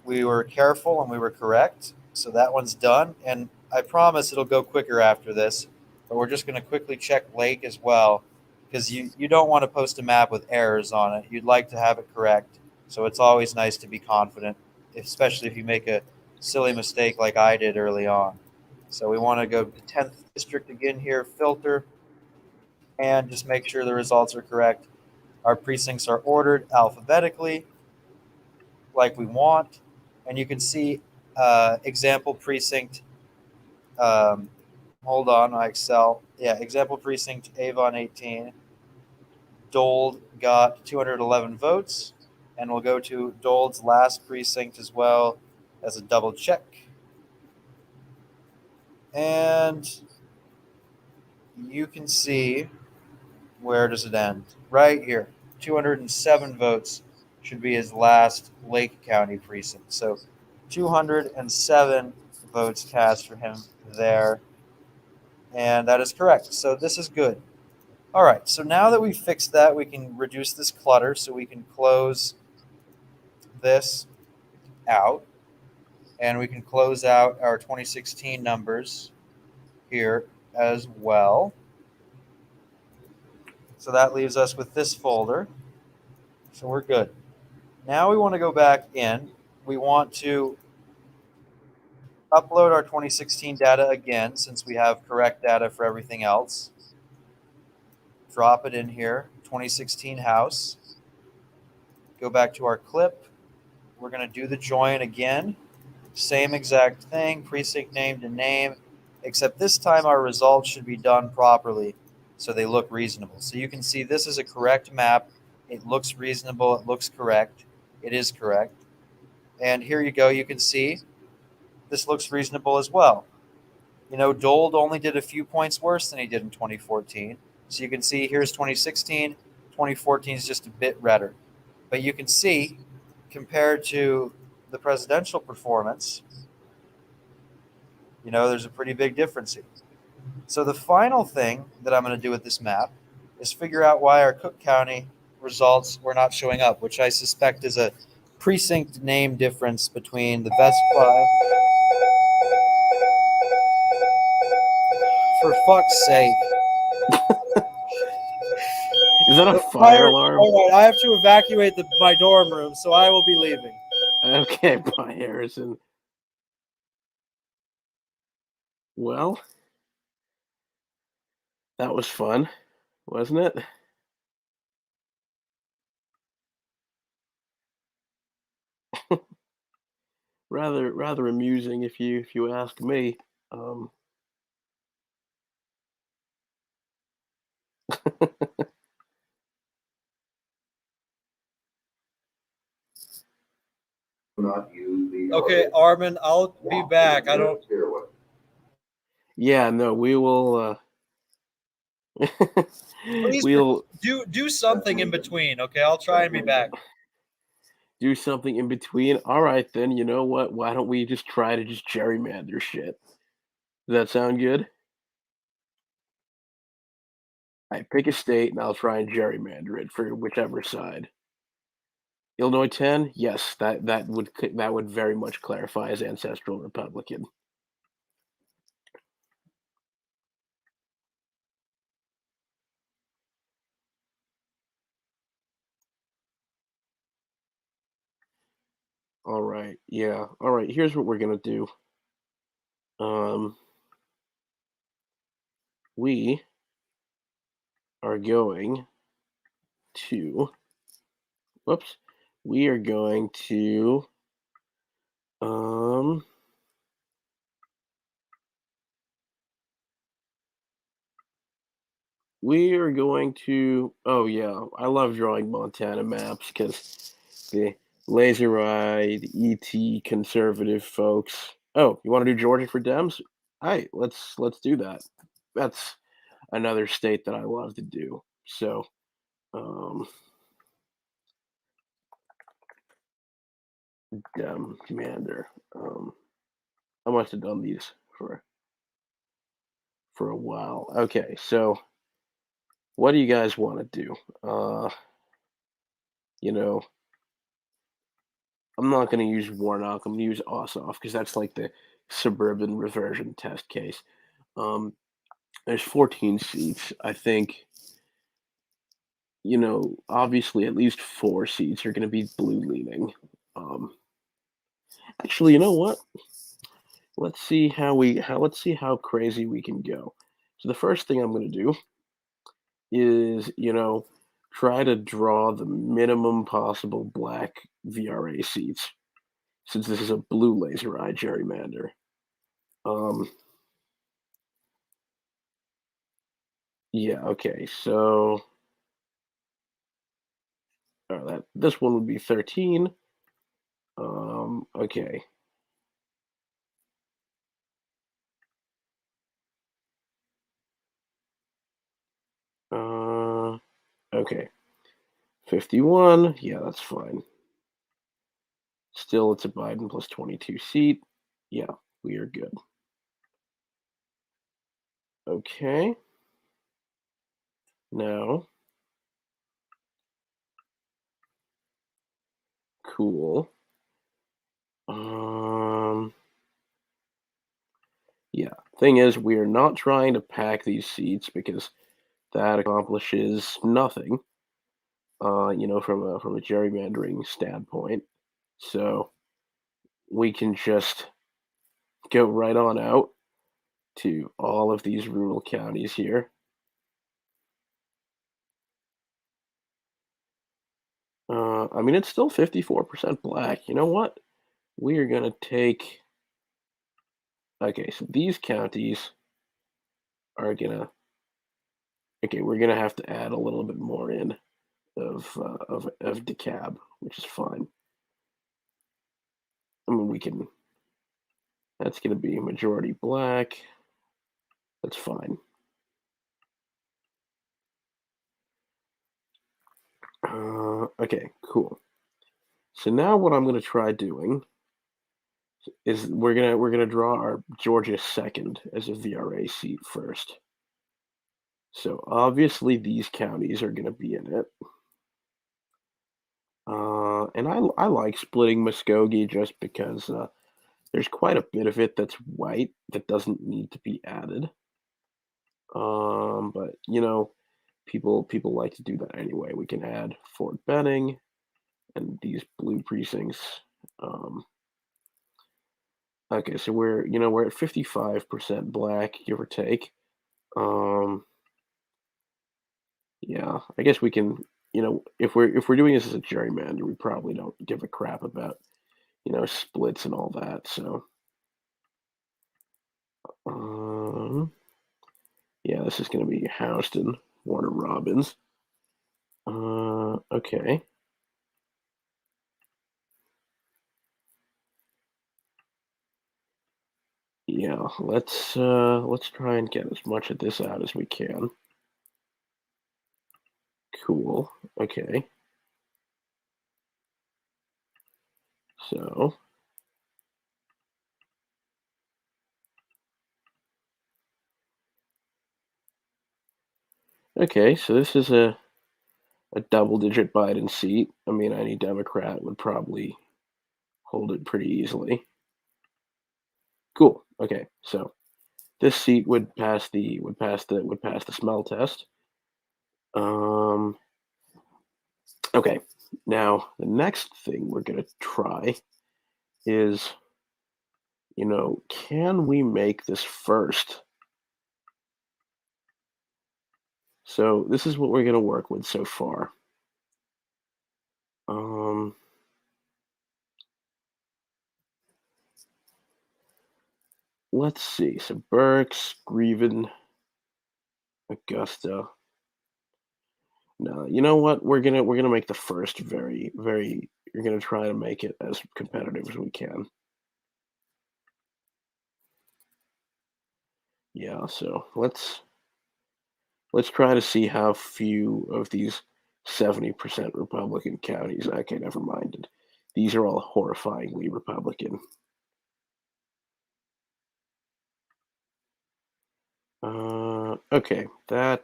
We were careful and we were correct. So that one's done. And I promise it'll go quicker after this. But we're just going to quickly check Lake as well, because you don't want to post a map with errors on it. You'd like to have it correct. So it's always nice to be confident, especially if you make a silly mistake like I did early on. So we want to go to 10th District again here, filter, and just make sure the results are correct. Our precincts are ordered alphabetically like we want. And you can see example precinct. Hold on, Excel. Yeah, example precinct Avon 18. Dold got 211 votes. And we'll go to Dold's last precinct as well as a double check. And you can see, where does it end? Right here. 207 votes should be his last Lake County precinct. So 207 votes cast for him there. And that is correct. So this is good. All right. So now that we've fixed that, we can reduce this clutter. So we can close this out. And we can close out our 2016 numbers here as well. So that leaves us with this folder. So we're good. Now we want to go back in. We want to upload our 2016 data again since we have correct data for everything else. Drop it in here, 2016 house. Go back to our clip. We're going to do the join again. Same exact thing, precinct name to name, except this time our results should be done properly so they look reasonable. So you can see this is a correct map. It looks reasonable. It looks correct. It is correct. And here you go. You can see this looks reasonable as well. You know, Dold only did a few points worse than he did in 2014. So you can see here's 2016. 2014 is just a bit redder. But you can see, compared to the presidential performance, you know, there's a pretty big difference here. So the final thing that I'm going to do with this map is figure out why our Cook County results were not showing up, which I suspect is a precinct name difference between the best five. For fuck's sake. Is that a fire alarm? All right, I have to evacuate my dorm room, so I will be leaving. Okay, bye, Harrison. Well, that was fun, wasn't it? Rather amusing, if you ask me. Um, Okay, Armin, I'll be back. I don't. yeah, no, we will. Please We'll do something in between. Okay, I'll try and be back. do something in between. All right, then. You know what? Why don't we just try to just gerrymander shit? Does that sound good? I pick a state and I'll try and gerrymander it for whichever side. Illinois 10? Yes, that would very much clarify as ancestral Republican. All right. Yeah. All right. Here's what we're gonna do. Um, we are going to. Whoops. We are going to. Um. We are going to. Oh yeah, I love drawing Montana maps because the laser eye, the ET conservative folks. Oh, you want to do Georgia for Dems? All right, let's do that. That's another state that I love to do. So, um, Commander. I must have done these for a while. Okay, so what do you guys want to do? You know, I'm not going to use Warnock. I'm going to use Ossoff because that's like the suburban reversion test case. Um, there's 14 seats. I think, obviously at least 4 seats are going to be blue leaning. Um, actually, you know what? Let's see how crazy we can go. So the first thing I'm going to do is, try to draw the minimum possible black VRA seats since this is a blue laser eye gerrymander. Um, yeah, okay, so this one would be 13. Okay. Okay. 51. Yeah, that's fine. Still, it's a Biden plus 22 seat. Yeah, we are good. Okay. Now, cool. Um, yeah. Thing is, we are not trying to pack these seats because that accomplishes nothing. From a gerrymandering standpoint. So we can just go right on out to all of these rural counties here. I mean, it's still 54% black. You know what? We are going to take. Okay, so these counties are going to. Okay, we're going to have to add a little bit more in of DeKalb, which is fine. I mean, we can. That's going to be majority black. That's fine. Okay, cool. So now what I'm going to try doing is we're gonna draw our Georgia second as a VRA seat first. So obviously these counties are gonna be in it. And I like splitting Muskogee just because there's quite a bit of it that's white that doesn't need to be added. But people like to do that anyway. We can add Fort Benning and these blue precincts. Um, okay, so we're at 55% black, give or take. Um, Yeah, I guess we can, if we're doing this as a gerrymander, we probably don't give a crap about, splits and all that. So, um, yeah, this is going to be Houston, Warner Robins. Okay. Yeah, let's try and get as much of this out as we can. Cool. Okay. So, okay, so this is a double digit Biden seat. I mean, any Democrat would probably hold it pretty easily. Cool. Okay. So, this seat would pass the smell test. Um, okay. Now the next thing we're gonna try is, can we make this first? So this is what we're gonna work with so far. Um, let's see. So Berks, Grieven, Augusta. No, you know what? We're gonna make the first very, very. We're gonna try to make it as competitive as we can. Yeah. So let's try to see how few of these 70% Republican counties. Okay, never mind. These are all horrifyingly Republican. Okay, that.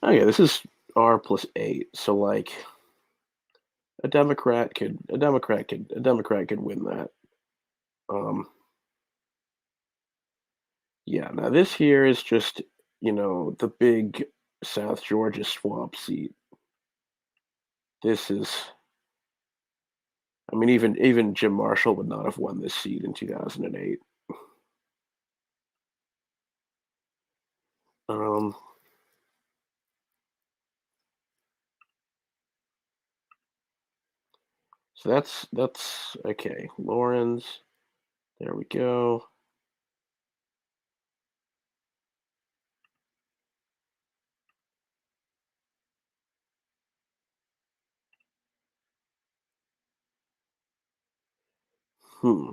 Okay, this is R plus 8. So like a Democrat could win that. Um, yeah. Now this here is just the big South Georgia swamp seat. This is. I mean, even Jim Marshall would not have won this seat in 2008. Um, so that's okay. Lawrence, there we go. Hmm.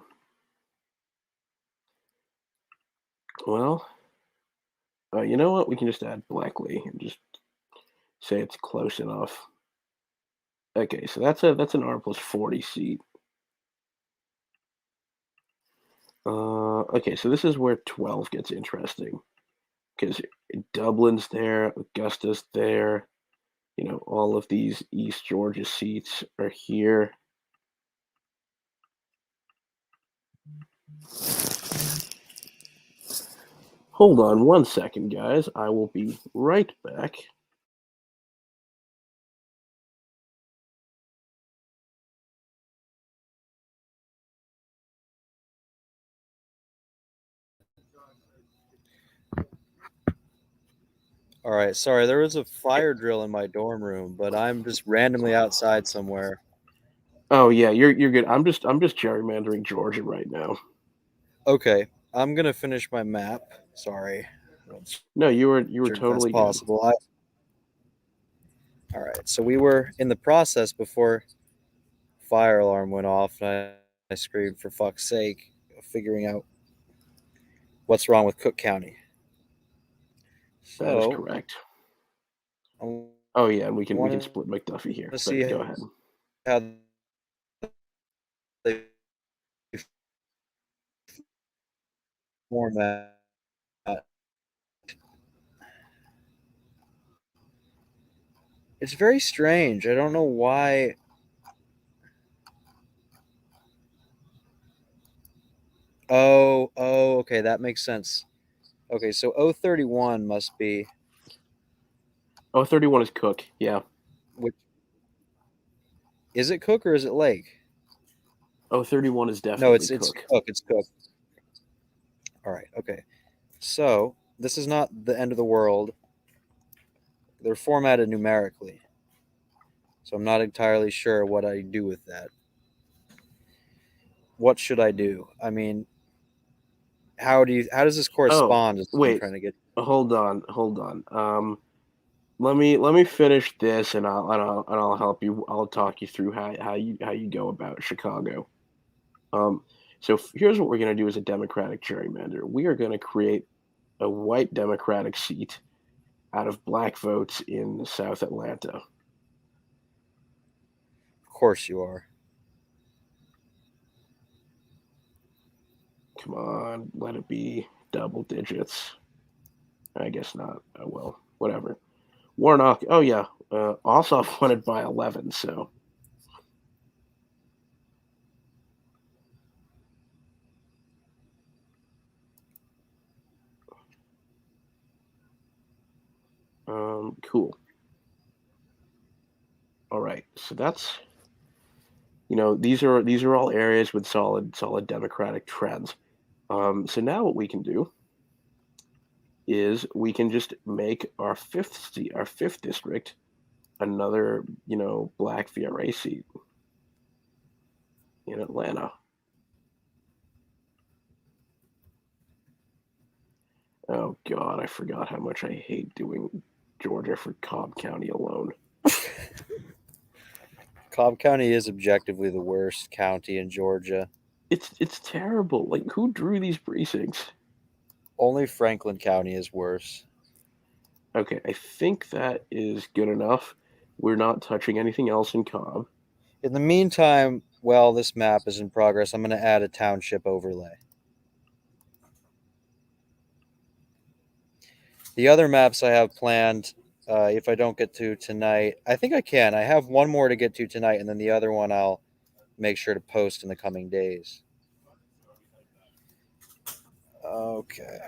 Well, you know what? We can just add Blackley and just say it's close enough. Okay, so that's an R plus 40 seat. Okay, so this is where 12 gets interesting because Dublin's there, Augusta's there. All of these East Georgia seats are here. Hold on one second, guys. I will be right back. All right, sorry, there was a fire drill in my dorm room, but I'm just randomly outside somewhere. Oh yeah, you're good. I'm just gerrymandering Georgia right now. Okay, I'm gonna finish my map. Sorry, I'm not No, you were sure if that's totally good. possible. All right, so we were in the process before fire alarm went off, and I screamed for fuck's sake, figuring out what's wrong with Cook County. That is So correct. I Oh yeah, and we can want split McDuffie here. to But see go ahead. how they format. It's very strange. I don't know why. Oh, okay, that makes sense. Okay, so 031 must be Oh, 31 is Cook. Yeah. which is it Cook or is it Lake? Oh, 31 is No, definitely it's Cook. Cook. It's Cook. All right. Okay. So this is not the end of the world. They're formatted numerically, so I'm not entirely sure what I do with that. What should I do? I mean, how does this Oh, correspond? Is what I'm wait. trying to get. Hold on. Let me finish this, and I'll help you. I'll talk you through how you go about Chicago. Um, so here's what we're going to do as a Democratic gerrymander. We are going to create a white Democratic seat out of black votes in South Atlanta. Of course you are. Come on, let it be double digits. I guess not. Oh well, whatever. Warnock. Oh yeah. Ossoff won it by 11. So cool. All right. So that's these are all areas with solid Democratic trends. So now what we can do is we can just make our fifth district another black VRA seat in Atlanta. Oh God, I forgot how much I hate doing Georgia for Cobb County alone. Cobb County is objectively the worst county in Georgia. It's terrible. Like who drew these precincts? Only Franklin County is worse. Okay, I think that is good enough. We're not touching anything else in Cobb. In the meantime, while this map is in progress, I'm going to add a township overlay. The other maps I have planned, if I don't get to tonight, I think I can. I have one more to get to tonight, and then the other one I'll make sure to post in the coming days. Okay.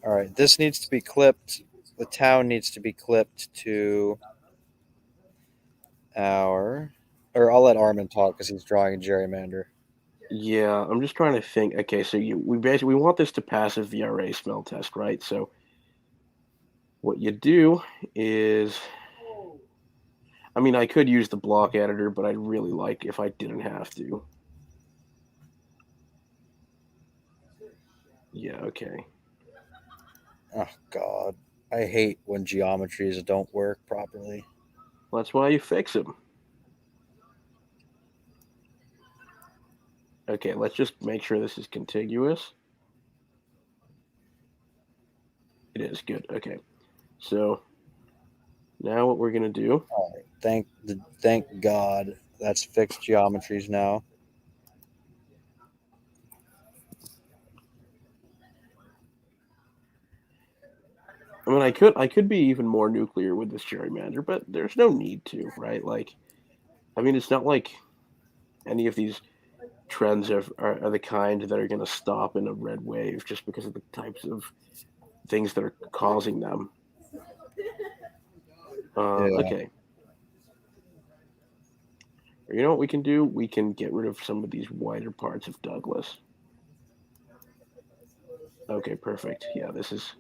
All right. This needs to be clipped. The town needs to be clipped to our. Or I'll let Armin talk because he's drawing a gerrymander. Yeah, I'm just trying to think. Okay, so we want this to pass a VRA smell test, right? So what you do is, I mean, I could use the block editor, but I'd really like if I didn't have to. Yeah, okay. Oh, God. I hate when geometries don't work properly. Well, that's why you fix them. Okay, let's just make sure this is contiguous. It is good. Okay, so Now what we're gonna do? All right. Thank God that's fixed geometries now. I mean, I could be even more nuclear with this gerrymander, but there's no need to, right? Like, I mean, it's not like any of these trends are the kind that are going to stop in a red wave just because of the types of things that are causing them. Yeah. Okay. You know what we can do? We can get rid of some of these wider parts of Douglas. Okay, perfect. Yeah, this is.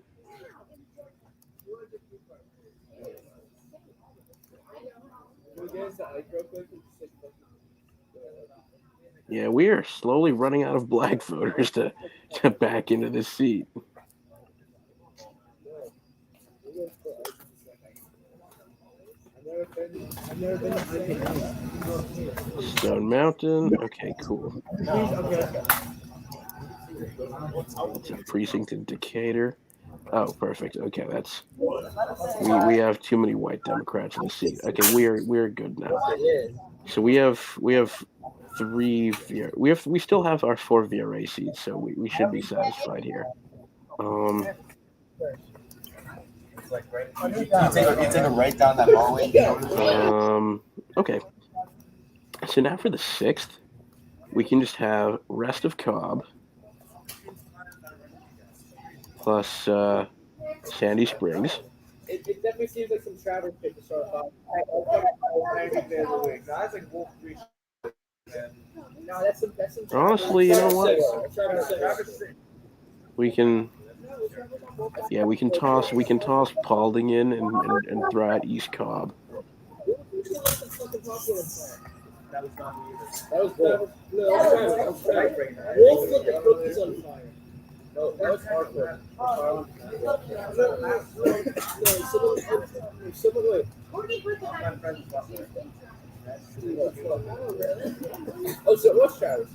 Yeah, we are slowly running out of black voters to back into this seat. Stone Mountain. Okay, cool. It's a precinct in Decatur. Oh, perfect. Okay, that's we have too many white Democrats in the seat. Okay, we're good now. So we have we still have our four VRA seats, so we should be satisfied here. Um You take a right down that hallway. okay. So now for the sixth, we can just have rest of Cobb plus Sandy Springs. It definitely seems like some travel shit to start off. No, that's some Honestly, you know what? Travis. We can yeah, we can toss Paulding in and throw out East Cobb. That was not me either. That was Travis. Wolf lit the cookies on fire. No, that was hardcore. Oh, so it was Travis.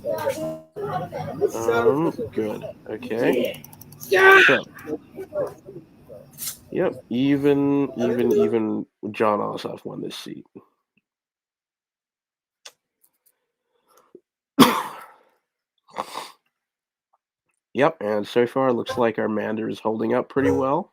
What's Travis? Good. Okay. Yeah. So yep, even John Ossoff won this seat. Yep, and so far it looks like our Mander is holding up pretty well.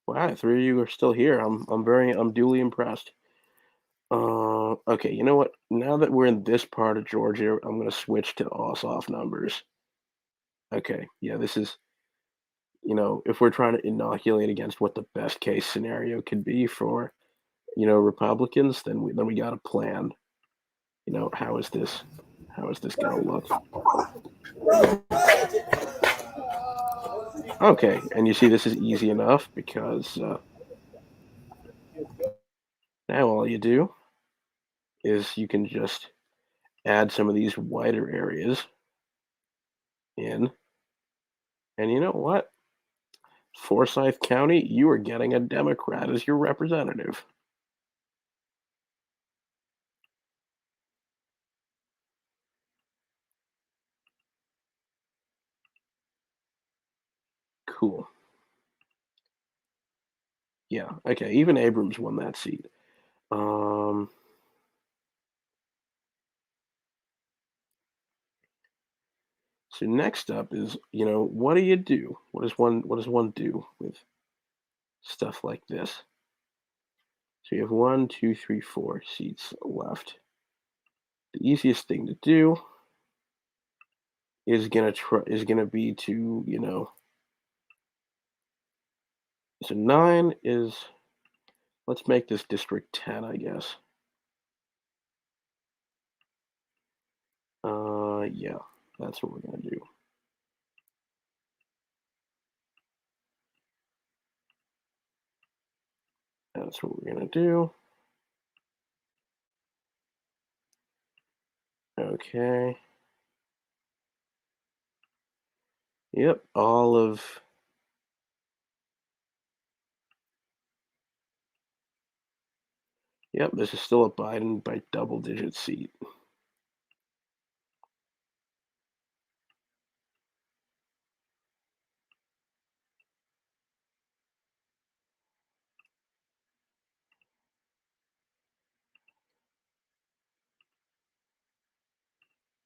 Wow, three of you are still here. I'm duly impressed. Okay, you know what? Now that we're in this part of Georgia, I'm gonna switch to Ossoff numbers. Okay, yeah, this is if we're trying to inoculate against what the best case scenario could be for Republicans, then we got a plan. How is this gonna look? Okay, and you see this is easy enough because now all you do is you can just add some of these wider areas in, and you know what? Forsyth County, you are getting a Democrat as your representative. Cool. Yeah. Okay. Even Abrams won that seat. Um. So next up is, what do you do? What does one do with stuff like this? So you have one, two, three, four seats left. The easiest thing to do is gonna be to so nine is let's make this district 10, I guess. Yeah, that's what we're gonna do. That's what we're gonna do. Okay. Yep, yep, this is still a Biden by double digit seat.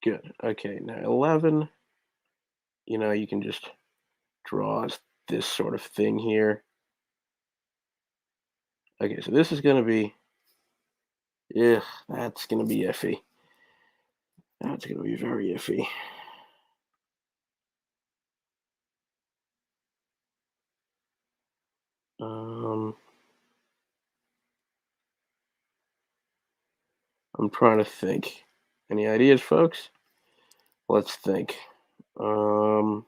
Good. Okay, now 11, you can just draw this sort of thing here. Okay, so this is going to be, yeah, that's going to be iffy. That's going to be very iffy. I'm trying to think. Any ideas, folks? Let's think. How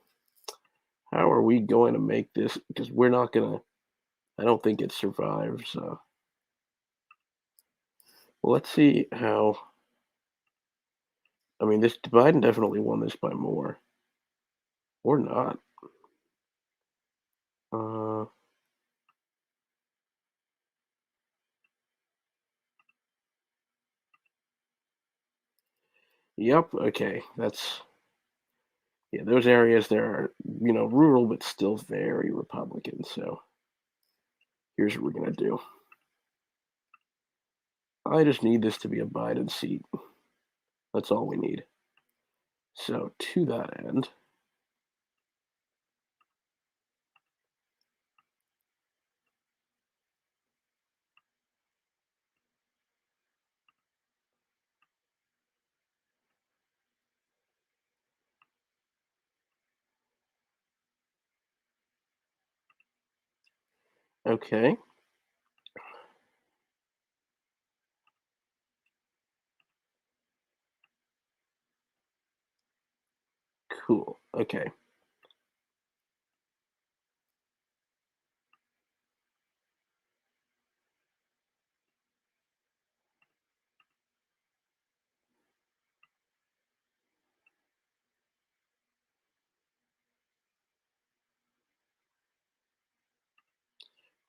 are we going to make this? Because we're not going to, I don't think it survives. Well, let's see how. I mean, this Biden definitely won this by more, or not. Uh, yep. Okay, yeah. Those areas there are rural but still very Republican. So here's what we're gonna do. I just need this to be a Biden seat. That's all we need. So to that end, okay. Cool. Okay.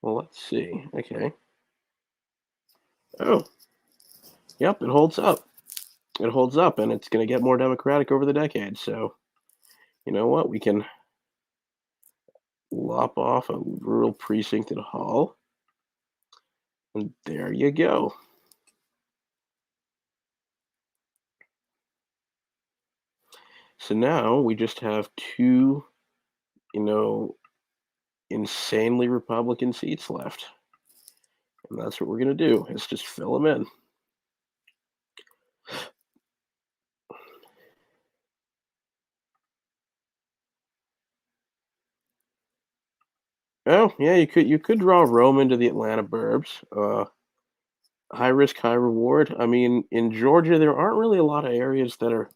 Well, let's see. Okay. Oh, yep. It holds up. It holds up, and it's going to get more Democratic over the decades. So you know what? We can lop off a rural precinct at Hall, and there you go. So now we just have two, you know, insanely Republican seats left. And that's what we're going to do, is just fill them in. Oh, yeah, you could draw Rome into the Atlanta burbs. High risk, high reward. I mean, in Georgia, there aren't really a lot of areas that are,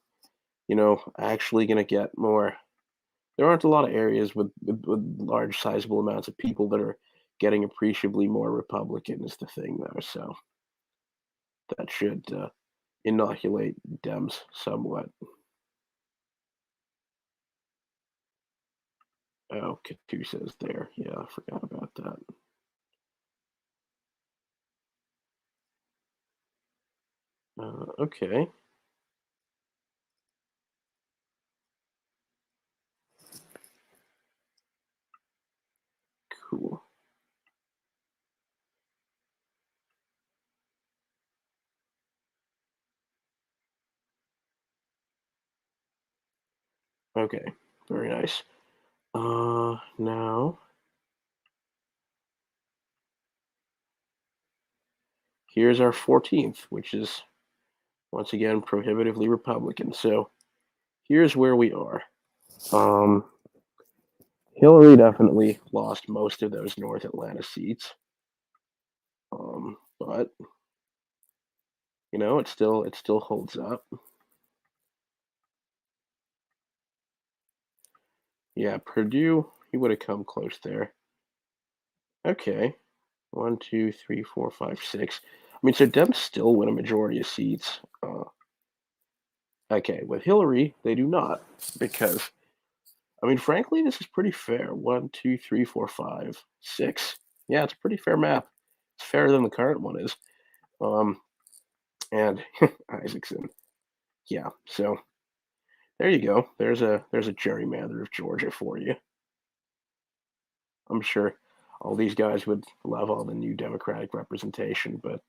actually going to get more. There aren't a lot of areas with large, sizable amounts of people that are getting appreciably more Republican, is the thing, though. So that should inoculate Dems somewhat. Oh, Katusa's there. Yeah, I forgot about that. Okay, cool. Okay, very nice. Now here's our 14th, which is once again prohibitively Republican. So here's where we are. Um, Hillary definitely lost most of those North Atlanta seats. But it still holds up. Yeah, Purdue, he would have come close there. Okay. One, two, three, four, five, six. I mean, so Dems still win a majority of seats. Okay, with Hillary, they do not, because I mean, frankly, this is pretty fair. One, two, three, four, five, six. Yeah, it's a pretty fair map. It's fairer than the current one is. Um, and Isaacson. Yeah, so there you go. There's a gerrymander of Georgia for you. I'm sure all these guys would love all the new Democratic representation, but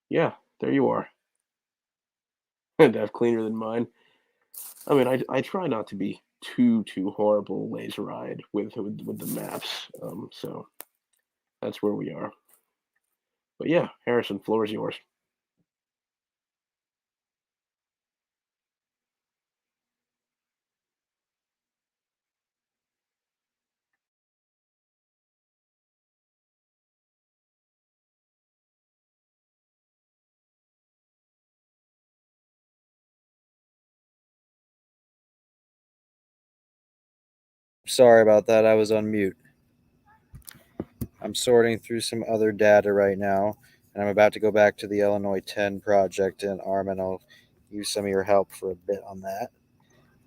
yeah, there you are. to have cleaner than mine. I mean, I try not to be too horrible laser eyed with the maps. So that's where we are. But yeah, Harrison, floor is yours. Sorry about that. I was on mute. I'm sorting through some other data right now, and I'm about to go back to the Illinois 10 project. And Armin, I'll use some of your help for a bit on that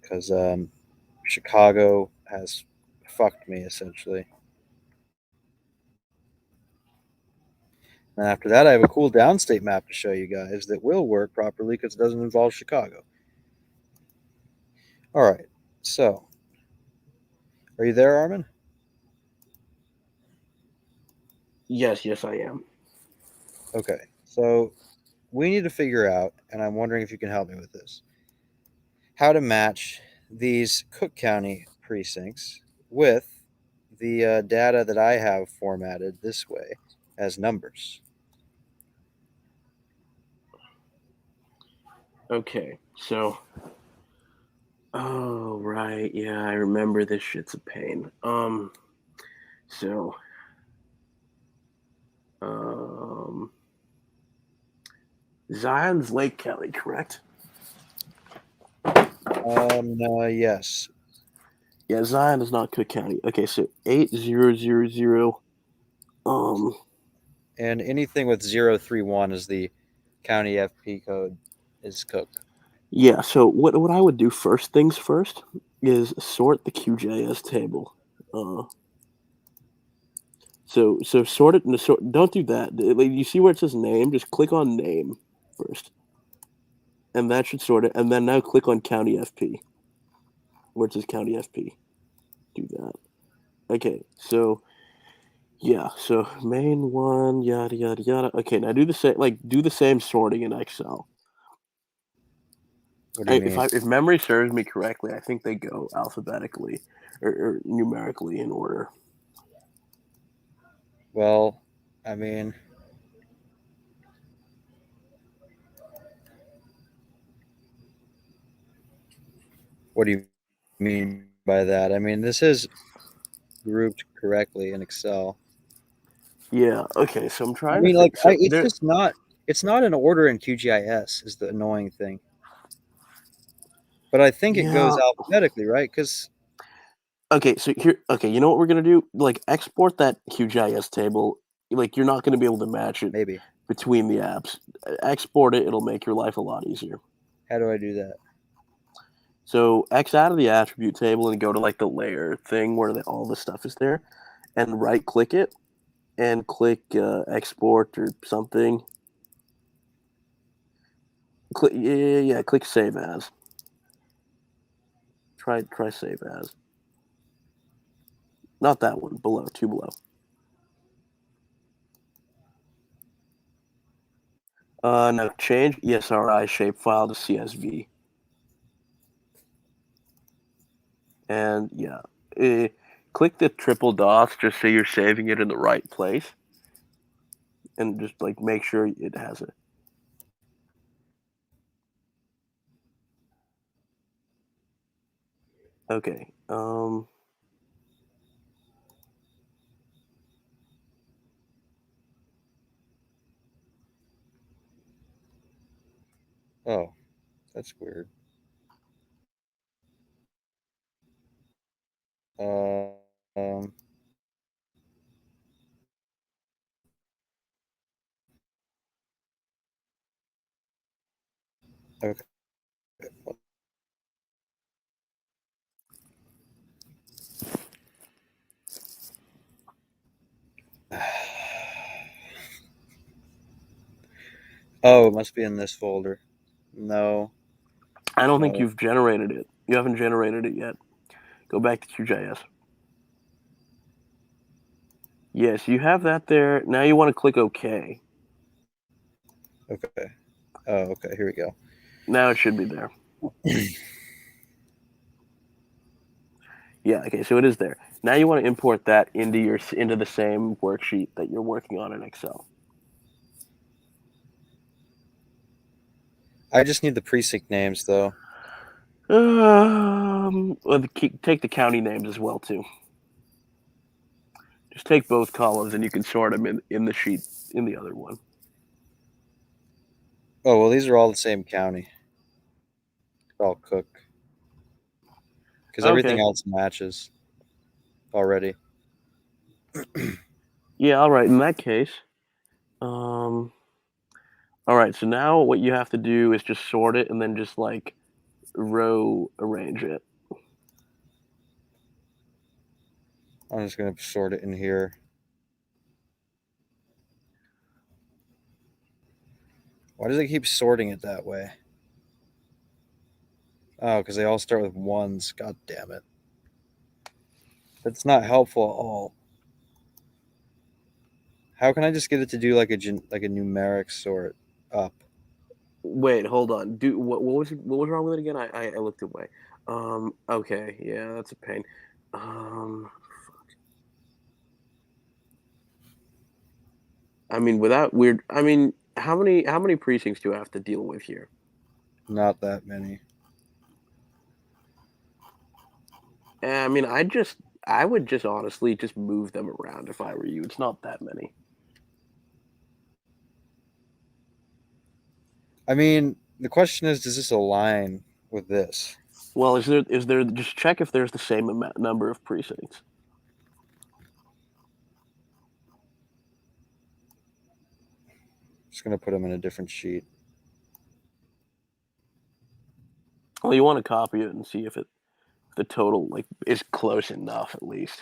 because Chicago has fucked me essentially. And after that, I have a cool downstate map to show you guys that will work properly because it doesn't involve Chicago. All right. So, are you there, Armin? Yes, I am. Okay. So, we need to figure out, and I'm wondering if you can help me with this, how to match these Cook County precincts with the data that I have formatted this way as numbers. Okay, so oh right, yeah, I remember this shit's a pain. So um Zion's Lake County, correct? Yes. Yeah, Zion is not Cook County. Okay, so 8000. Um, And anything with 031 is the county FP code is Cook. yeah. So what I would do first things first is sort the QJS table. Uh, so sort it. Don't do that. Like, you see where it says name? Just click on name first, and that should sort it. And then now click on county FP where it says county FP. Do that. Okay. So yeah. So main one, yada yada yada. Okay. Now do the same. Like do the same sorting in Excel. What do you mean? If memory serves me correctly, I think they go alphabetically or numerically in order. Well, I mean, what do you mean by that? I mean, this is grouped correctly in Excel. Yeah. Okay. So I'm I trying to mean, like, think. So it's there. just not. It's not in order in QGIS is the annoying thing. But I think it goes Yeah. alphabetically, right? Because Okay. So here. Okay. You know what we're gonna do? Like export that QGIS table. Like you're not gonna be able to match it maybe. between the apps. Export it. It'll make your life a lot easier. How do I do that? So X out of the attribute table and go to like the layer thing where all the stuff is there, and right click it and click export or something. Click yeah, click save as. Try save as. Not that one. Below, two below. No, change ESRI shapefile to CSV. And yeah, click the triple dots just so you're saving it in the right place, and just like make sure it has it. Okay. Oh, that's weird. Uh, um, okay. Oh, it must be in this folder. No, I don't think no. you've generated it. You haven't generated it yet. Go back to QGIS. Yes, you have that there. Now you want to click OK. Okay. Oh, okay. Here we go. Now it should be there. Yeah, okay, so it is there. Now you want to import that into the same worksheet that you're working on in Excel. I just need the precinct names, though. Well, take the county names as well too. Just take both columns and you can sort them in the sheet in the other one. Oh, well, these are all the same county. It's all Cook. Because everything Okay. else matches already. Yeah, all right. In that case, all right. So now what you have to do is just sort it and then just like row arrange it. I'm just going to sort it in here. Why does it keep sorting it that way? Oh, because they all start with ones. God damn it. That's not helpful at all. How can I just get it to do like a numeric sort up? Wait, hold on. What was wrong with it again? I looked away. Okay, yeah, that's a pain. I mean, without weird. I mean, how many precincts do I have to deal with here? Not that many. I mean, I would just honestly just move them around if I were you. It's not that many. I mean, the question is, does this align with this? Well, is there just check if there's the same number of precincts. Just going to put them in a different sheet. Well, you want to copy it and see if the total like is close enough at least.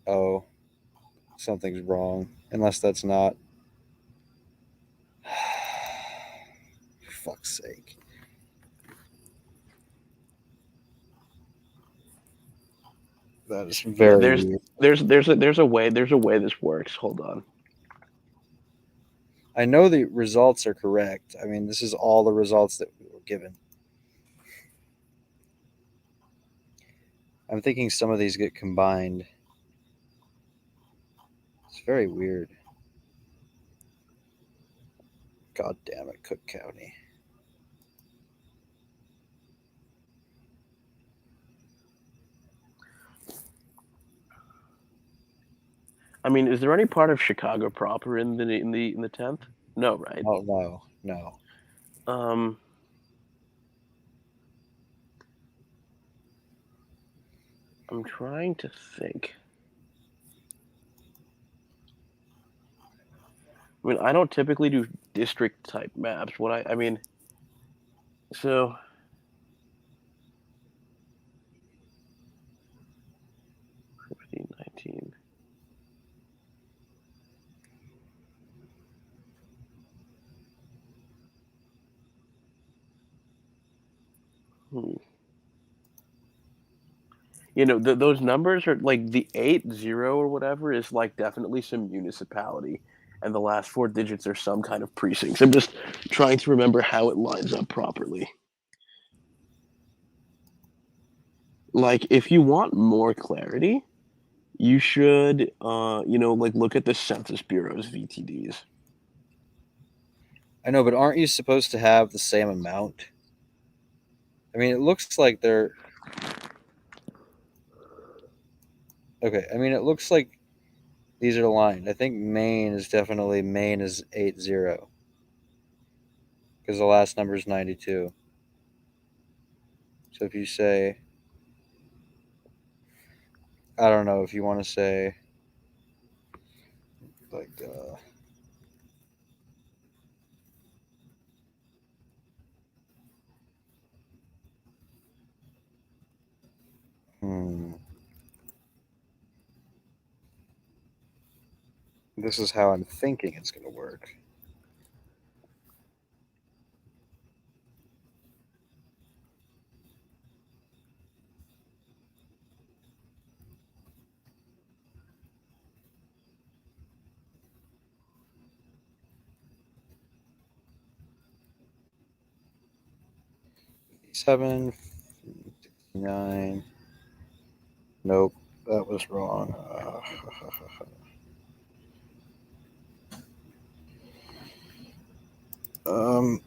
Oh, something's wrong. Unless that's not. For fuck's sake. That is very weird. There's a way this works. Hold on. I know the results are correct. I mean, this is all the results that we were given. I'm thinking some of these get combined. It's very weird. God damn it, Cook County. I mean, is there any part of Chicago proper in the 10th? No, right? Oh no. I'm trying to think. I mean, I don't typically do district type maps. I mean, so 15, 19. You know, those numbers are like the 80 or whatever is like definitely some municipality, and the last four digits are some kind of precincts. I'm just trying to remember how it lines up properly. Like, if you want more clarity, you should, like look at the Census Bureau's VTDs. I know, but aren't you supposed to have the same amount? I mean, it looks like they're. Okay, I mean, it looks like these are aligned. I think Maine is 80 because the last number is 92. So if you say, I don't know, if you want to say like this is how I'm thinking it's going to work. 769. Nope, that was wrong.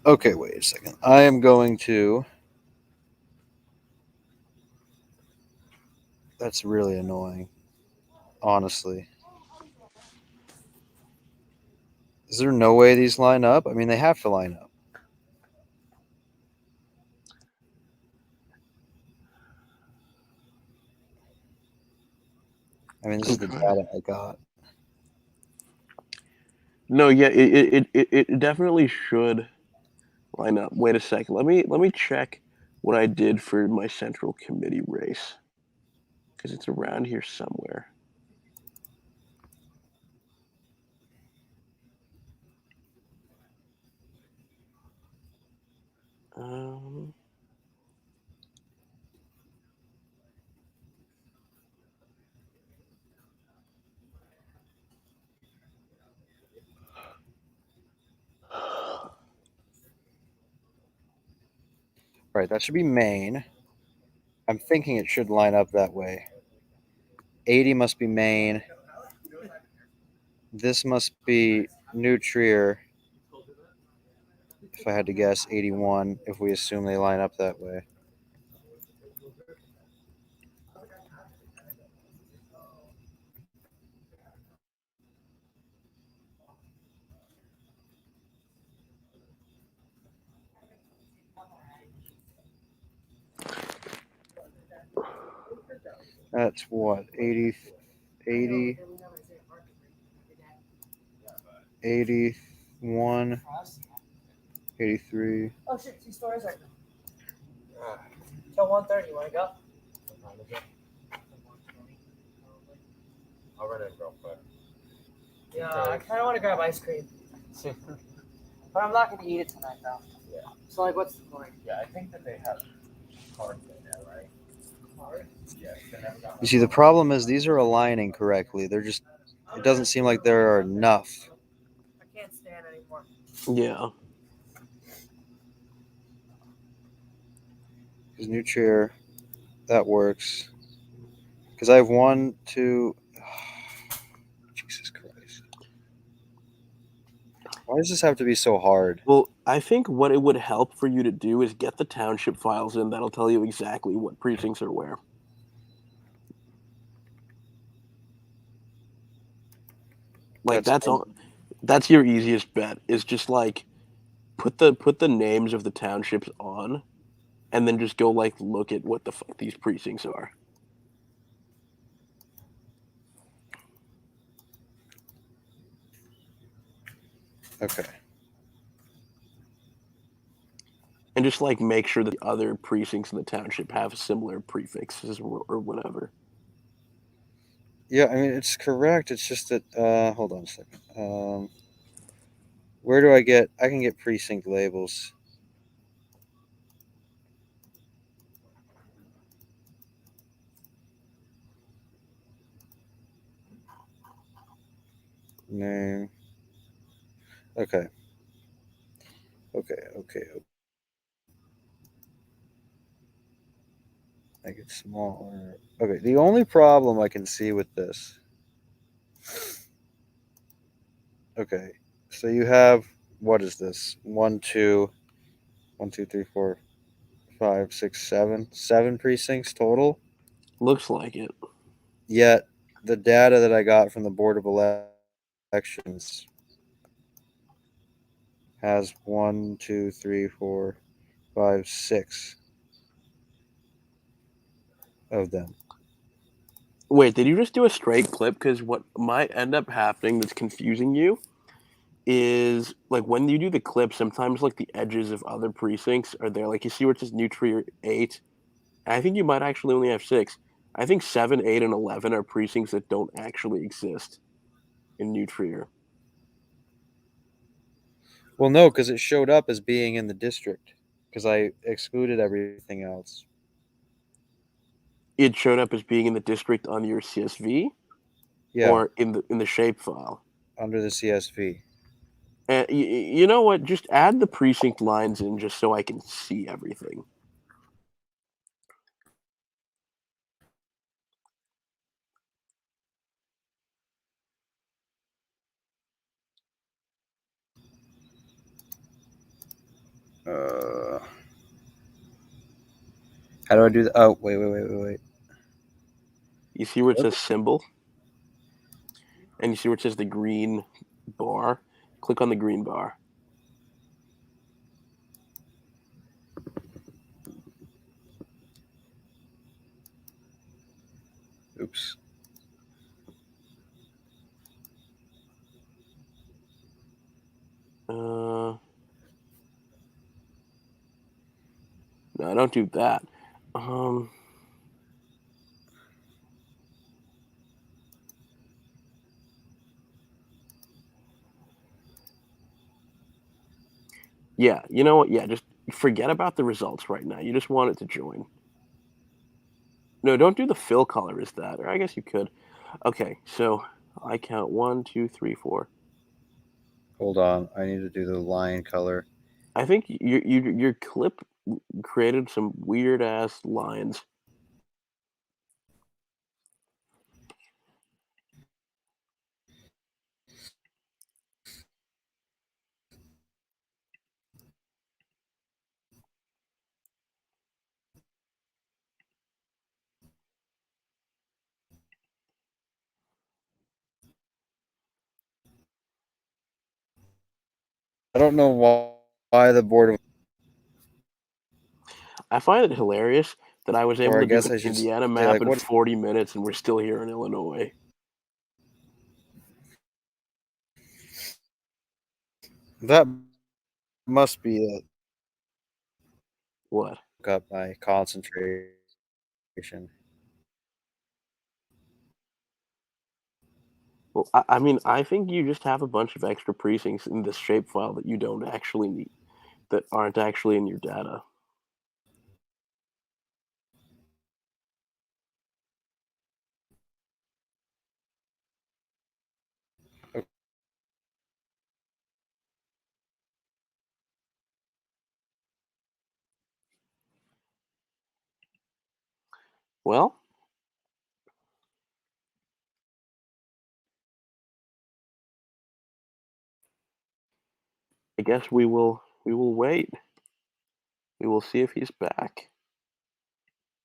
Okay, wait a second. I am going to. That's really annoying, honestly. Is there no way these line up? I mean, they have to line up. I mean, this is the data I got. No, yeah, it definitely should line up. Wait a second. Let me check what I did for my central committee race because it's around here somewhere. Um, Right, that should be Maine. I'm thinking it should line up that way. 80 must be Maine. This must be New Trier. If I had to guess, 81, if we assume they line up that way. That's what, 80, 80, 81, 83. Oh shit, 2 stores right now. Till 1:30. You wanna go? I'll run it real quick. Yeah, I kind of want to grab ice cream. But I'm not going to eat it tonight, though. Yeah. So, like, what's the point? Yeah, I think that they have cards in there, right? Cards? Yeah. You see, the problem is these are aligning correctly. They're just, it doesn't seem like there are enough. I can't stand anymore. yeah. Because New Trier, that works. Because I have 1, 2. Jesus Christ. Why does this have to be so hard? Well, I think what it would help for you to do is get the township files in. That'll tell you exactly what precincts are where. Like that's all. That's your easiest bet. Is just like put the names of the townships on, and then just go like look at what the fuck these precincts are. Okay. And just like make sure that the other precincts in the township have similar prefixes or whatever. Yeah, I mean, it's correct. It's just that, hold on a second. Where do I can get precinct labels. Name. Okay. Okay. Make it smaller. Okay, the only problem I can see with this. Okay, so you have, what is this? 1, 2, 1, 2, 3, 4, 5, 6, 7. 7 precincts total. Looks like it. Yet the data that I got from the Board of Elections has 1, 2, 3, 4, 5, 6 of them. Wait, did you just do a straight clip? Because what might end up happening that's confusing you is like when you do the clip, sometimes like the edges of other precincts are there. Like you see where it says New Trier 8. And I think you might actually only have 6. I think 7, 8, and 11 are precincts that don't actually exist in New Trier. Well, no, because it showed up as being in the district because I excluded everything else. It showed up as being in the district on your CSV, Yeah, or in the shapefile. under the CSV. And you know what? Just add the precinct lines in just so I can see everything. How do I do that? Oh, wait. You see where it says symbol? And you see where it says the green bar? Click on the green bar. Oops. No, don't do that. Yeah, you know what? Yeah, just forget about the results right now. You just want it to join. No, don't do the fill color as that. Or I guess you could. Okay, so I count 1, 2, 3, 4. Hold on. I need to do the line color. I think your clip created some weird ass lines. I don't know why the board. I find it hilarious that I was able Or I to do guess an I should Indiana say, map like, in what? 40 minutes and we're still here in Illinois. That must be it. What? Look up my concentration. Well, I mean, I think you just have a bunch of extra precincts in this shapefile that you don't actually need, that aren't actually in your data. Well, I guess we will wait. We will see if he's back.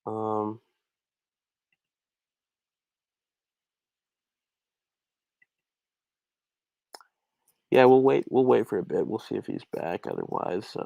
Um, yeah, we'll wait. We'll wait for a bit. We'll see if he's back. Otherwise,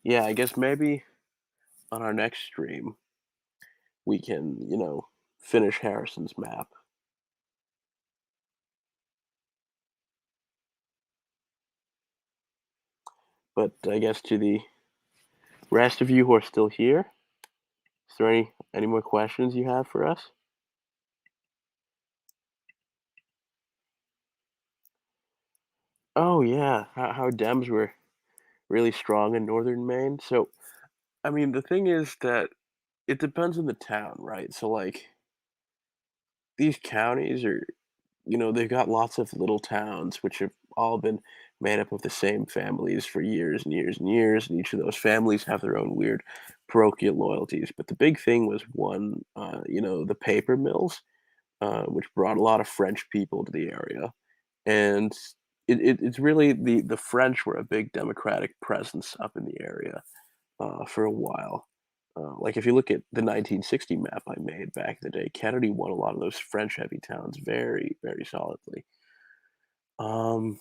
yeah, I guess maybe on our next stream we can, finish Harrison's map. But I guess to the rest of you who are still here, is there any more questions you have for us? Oh yeah, how Dems were really strong in northern Maine. So I mean, the thing is that it depends on the town, right? So like these counties are, they've got lots of little towns which have all been made up of the same families for years and years and years, and each of those families have their own weird parochial loyalties. But the big thing was one, the paper mills, which brought a lot of French people to the area, and it's really the French were a big democratic presence up in the area for a while. Like if you look at the 1960 map I made back in the day, Kennedy won a lot of those French heavy towns very, very solidly. Um,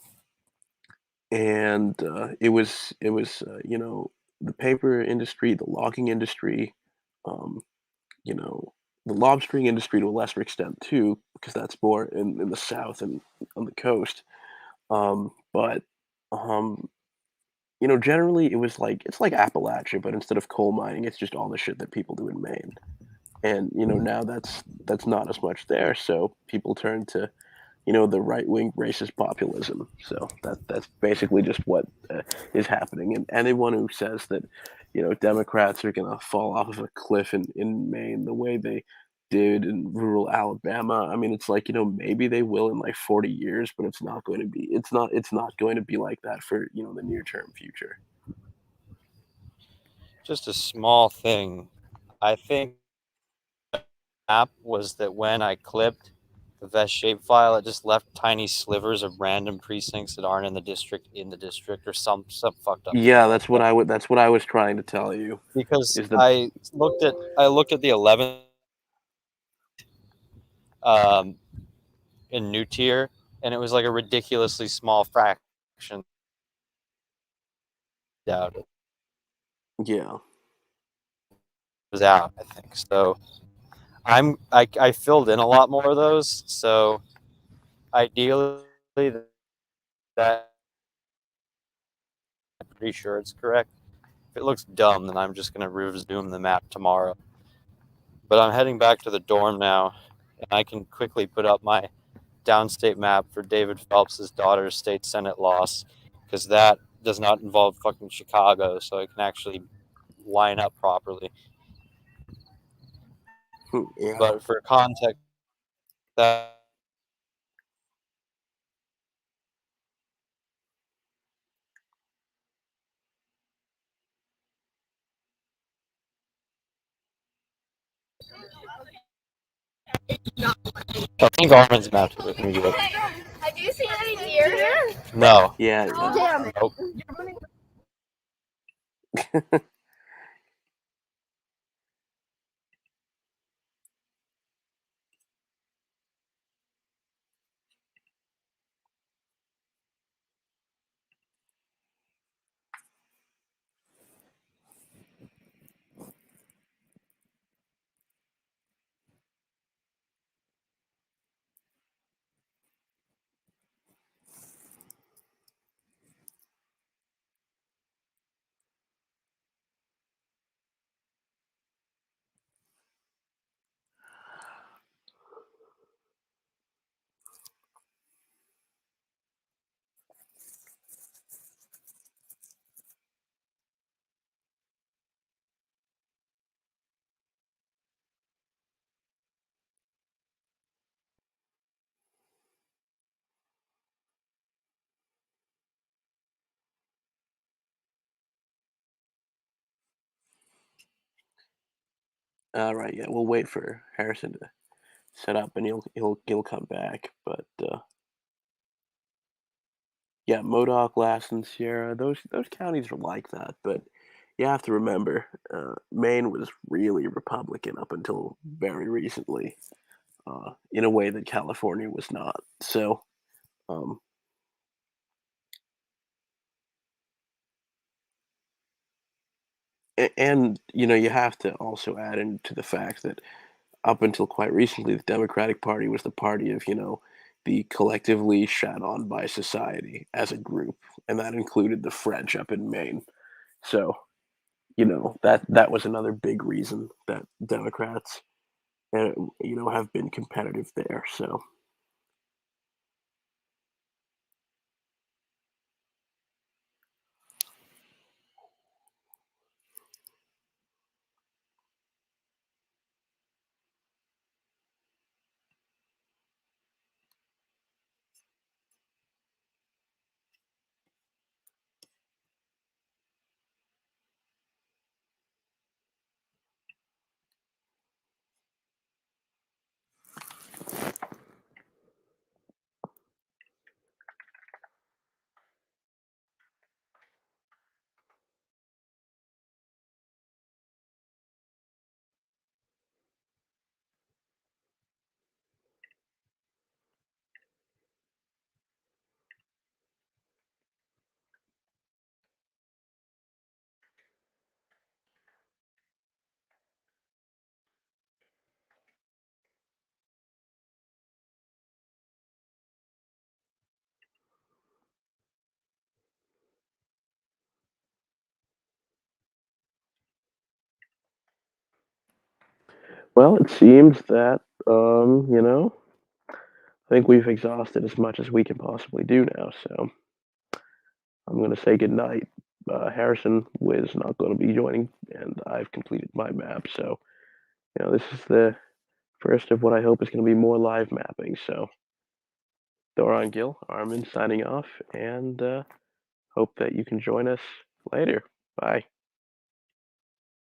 and it was the paper industry, the logging industry, um, you know the lobstering industry to a lesser extent too, because that's more in the south and on the coast. But um, generally it was like it's like Appalachia, but instead of coal mining, it's just all the shit that people do in Maine. And now that's not as much there, so people turn to the right wing racist populism. So that's basically just what is happening. And anyone who says that Democrats are going to fall off of a cliff in Maine the way they did in rural Alabama, I mean, it's like maybe they will in like 40 years, but it's not going to be like that for the near term future. Just a small thing. I think the app was that when I clipped the vest shape file, it just left tiny slivers of random precincts that aren't in the district or some fucked up Yeah, shit like that. that's what I was trying to tell you. Because Is that I looked at the 11th um, in new tier, and it was like a ridiculously small fraction out. It yeah. was out, I think. So I filled in a lot more of those. So ideally, that I'm pretty sure it's correct. If it looks dumb, then I'm just gonna resume the map tomorrow. But I'm heading back to the dorm now, and I can quickly put up my downstate map for David Phelps's daughter's state senate loss, because that does not involve fucking Chicago, so it can actually line up properly. Yeah. But for context, that I think Armin's mapped it with me. But Have you seen any deer? no. Yeah. Oh, damn it. Nope. All right. Yeah, we'll wait for Harrison to set up, and he'll come back. But yeah, Modoc, Lassen, Sierra, those counties are like that. But you have to remember, Maine was really Republican up until very recently, in a way that California was not. So, um, and you have to also add into the fact that up until quite recently, the Democratic Party was the party of the collectively shat on by society as a group, and that included the French up in Maine. So that was another big reason that Democrats have been competitive there. So Well, it seems that, I think we've exhausted as much as we can possibly do now, so I'm going to say goodnight. Harrison was not going to be joining, and I've completed my map, so, this is the first of what I hope is going to be more live mapping, so Thorongil Army signing off, and hope that you can join us later. Bye.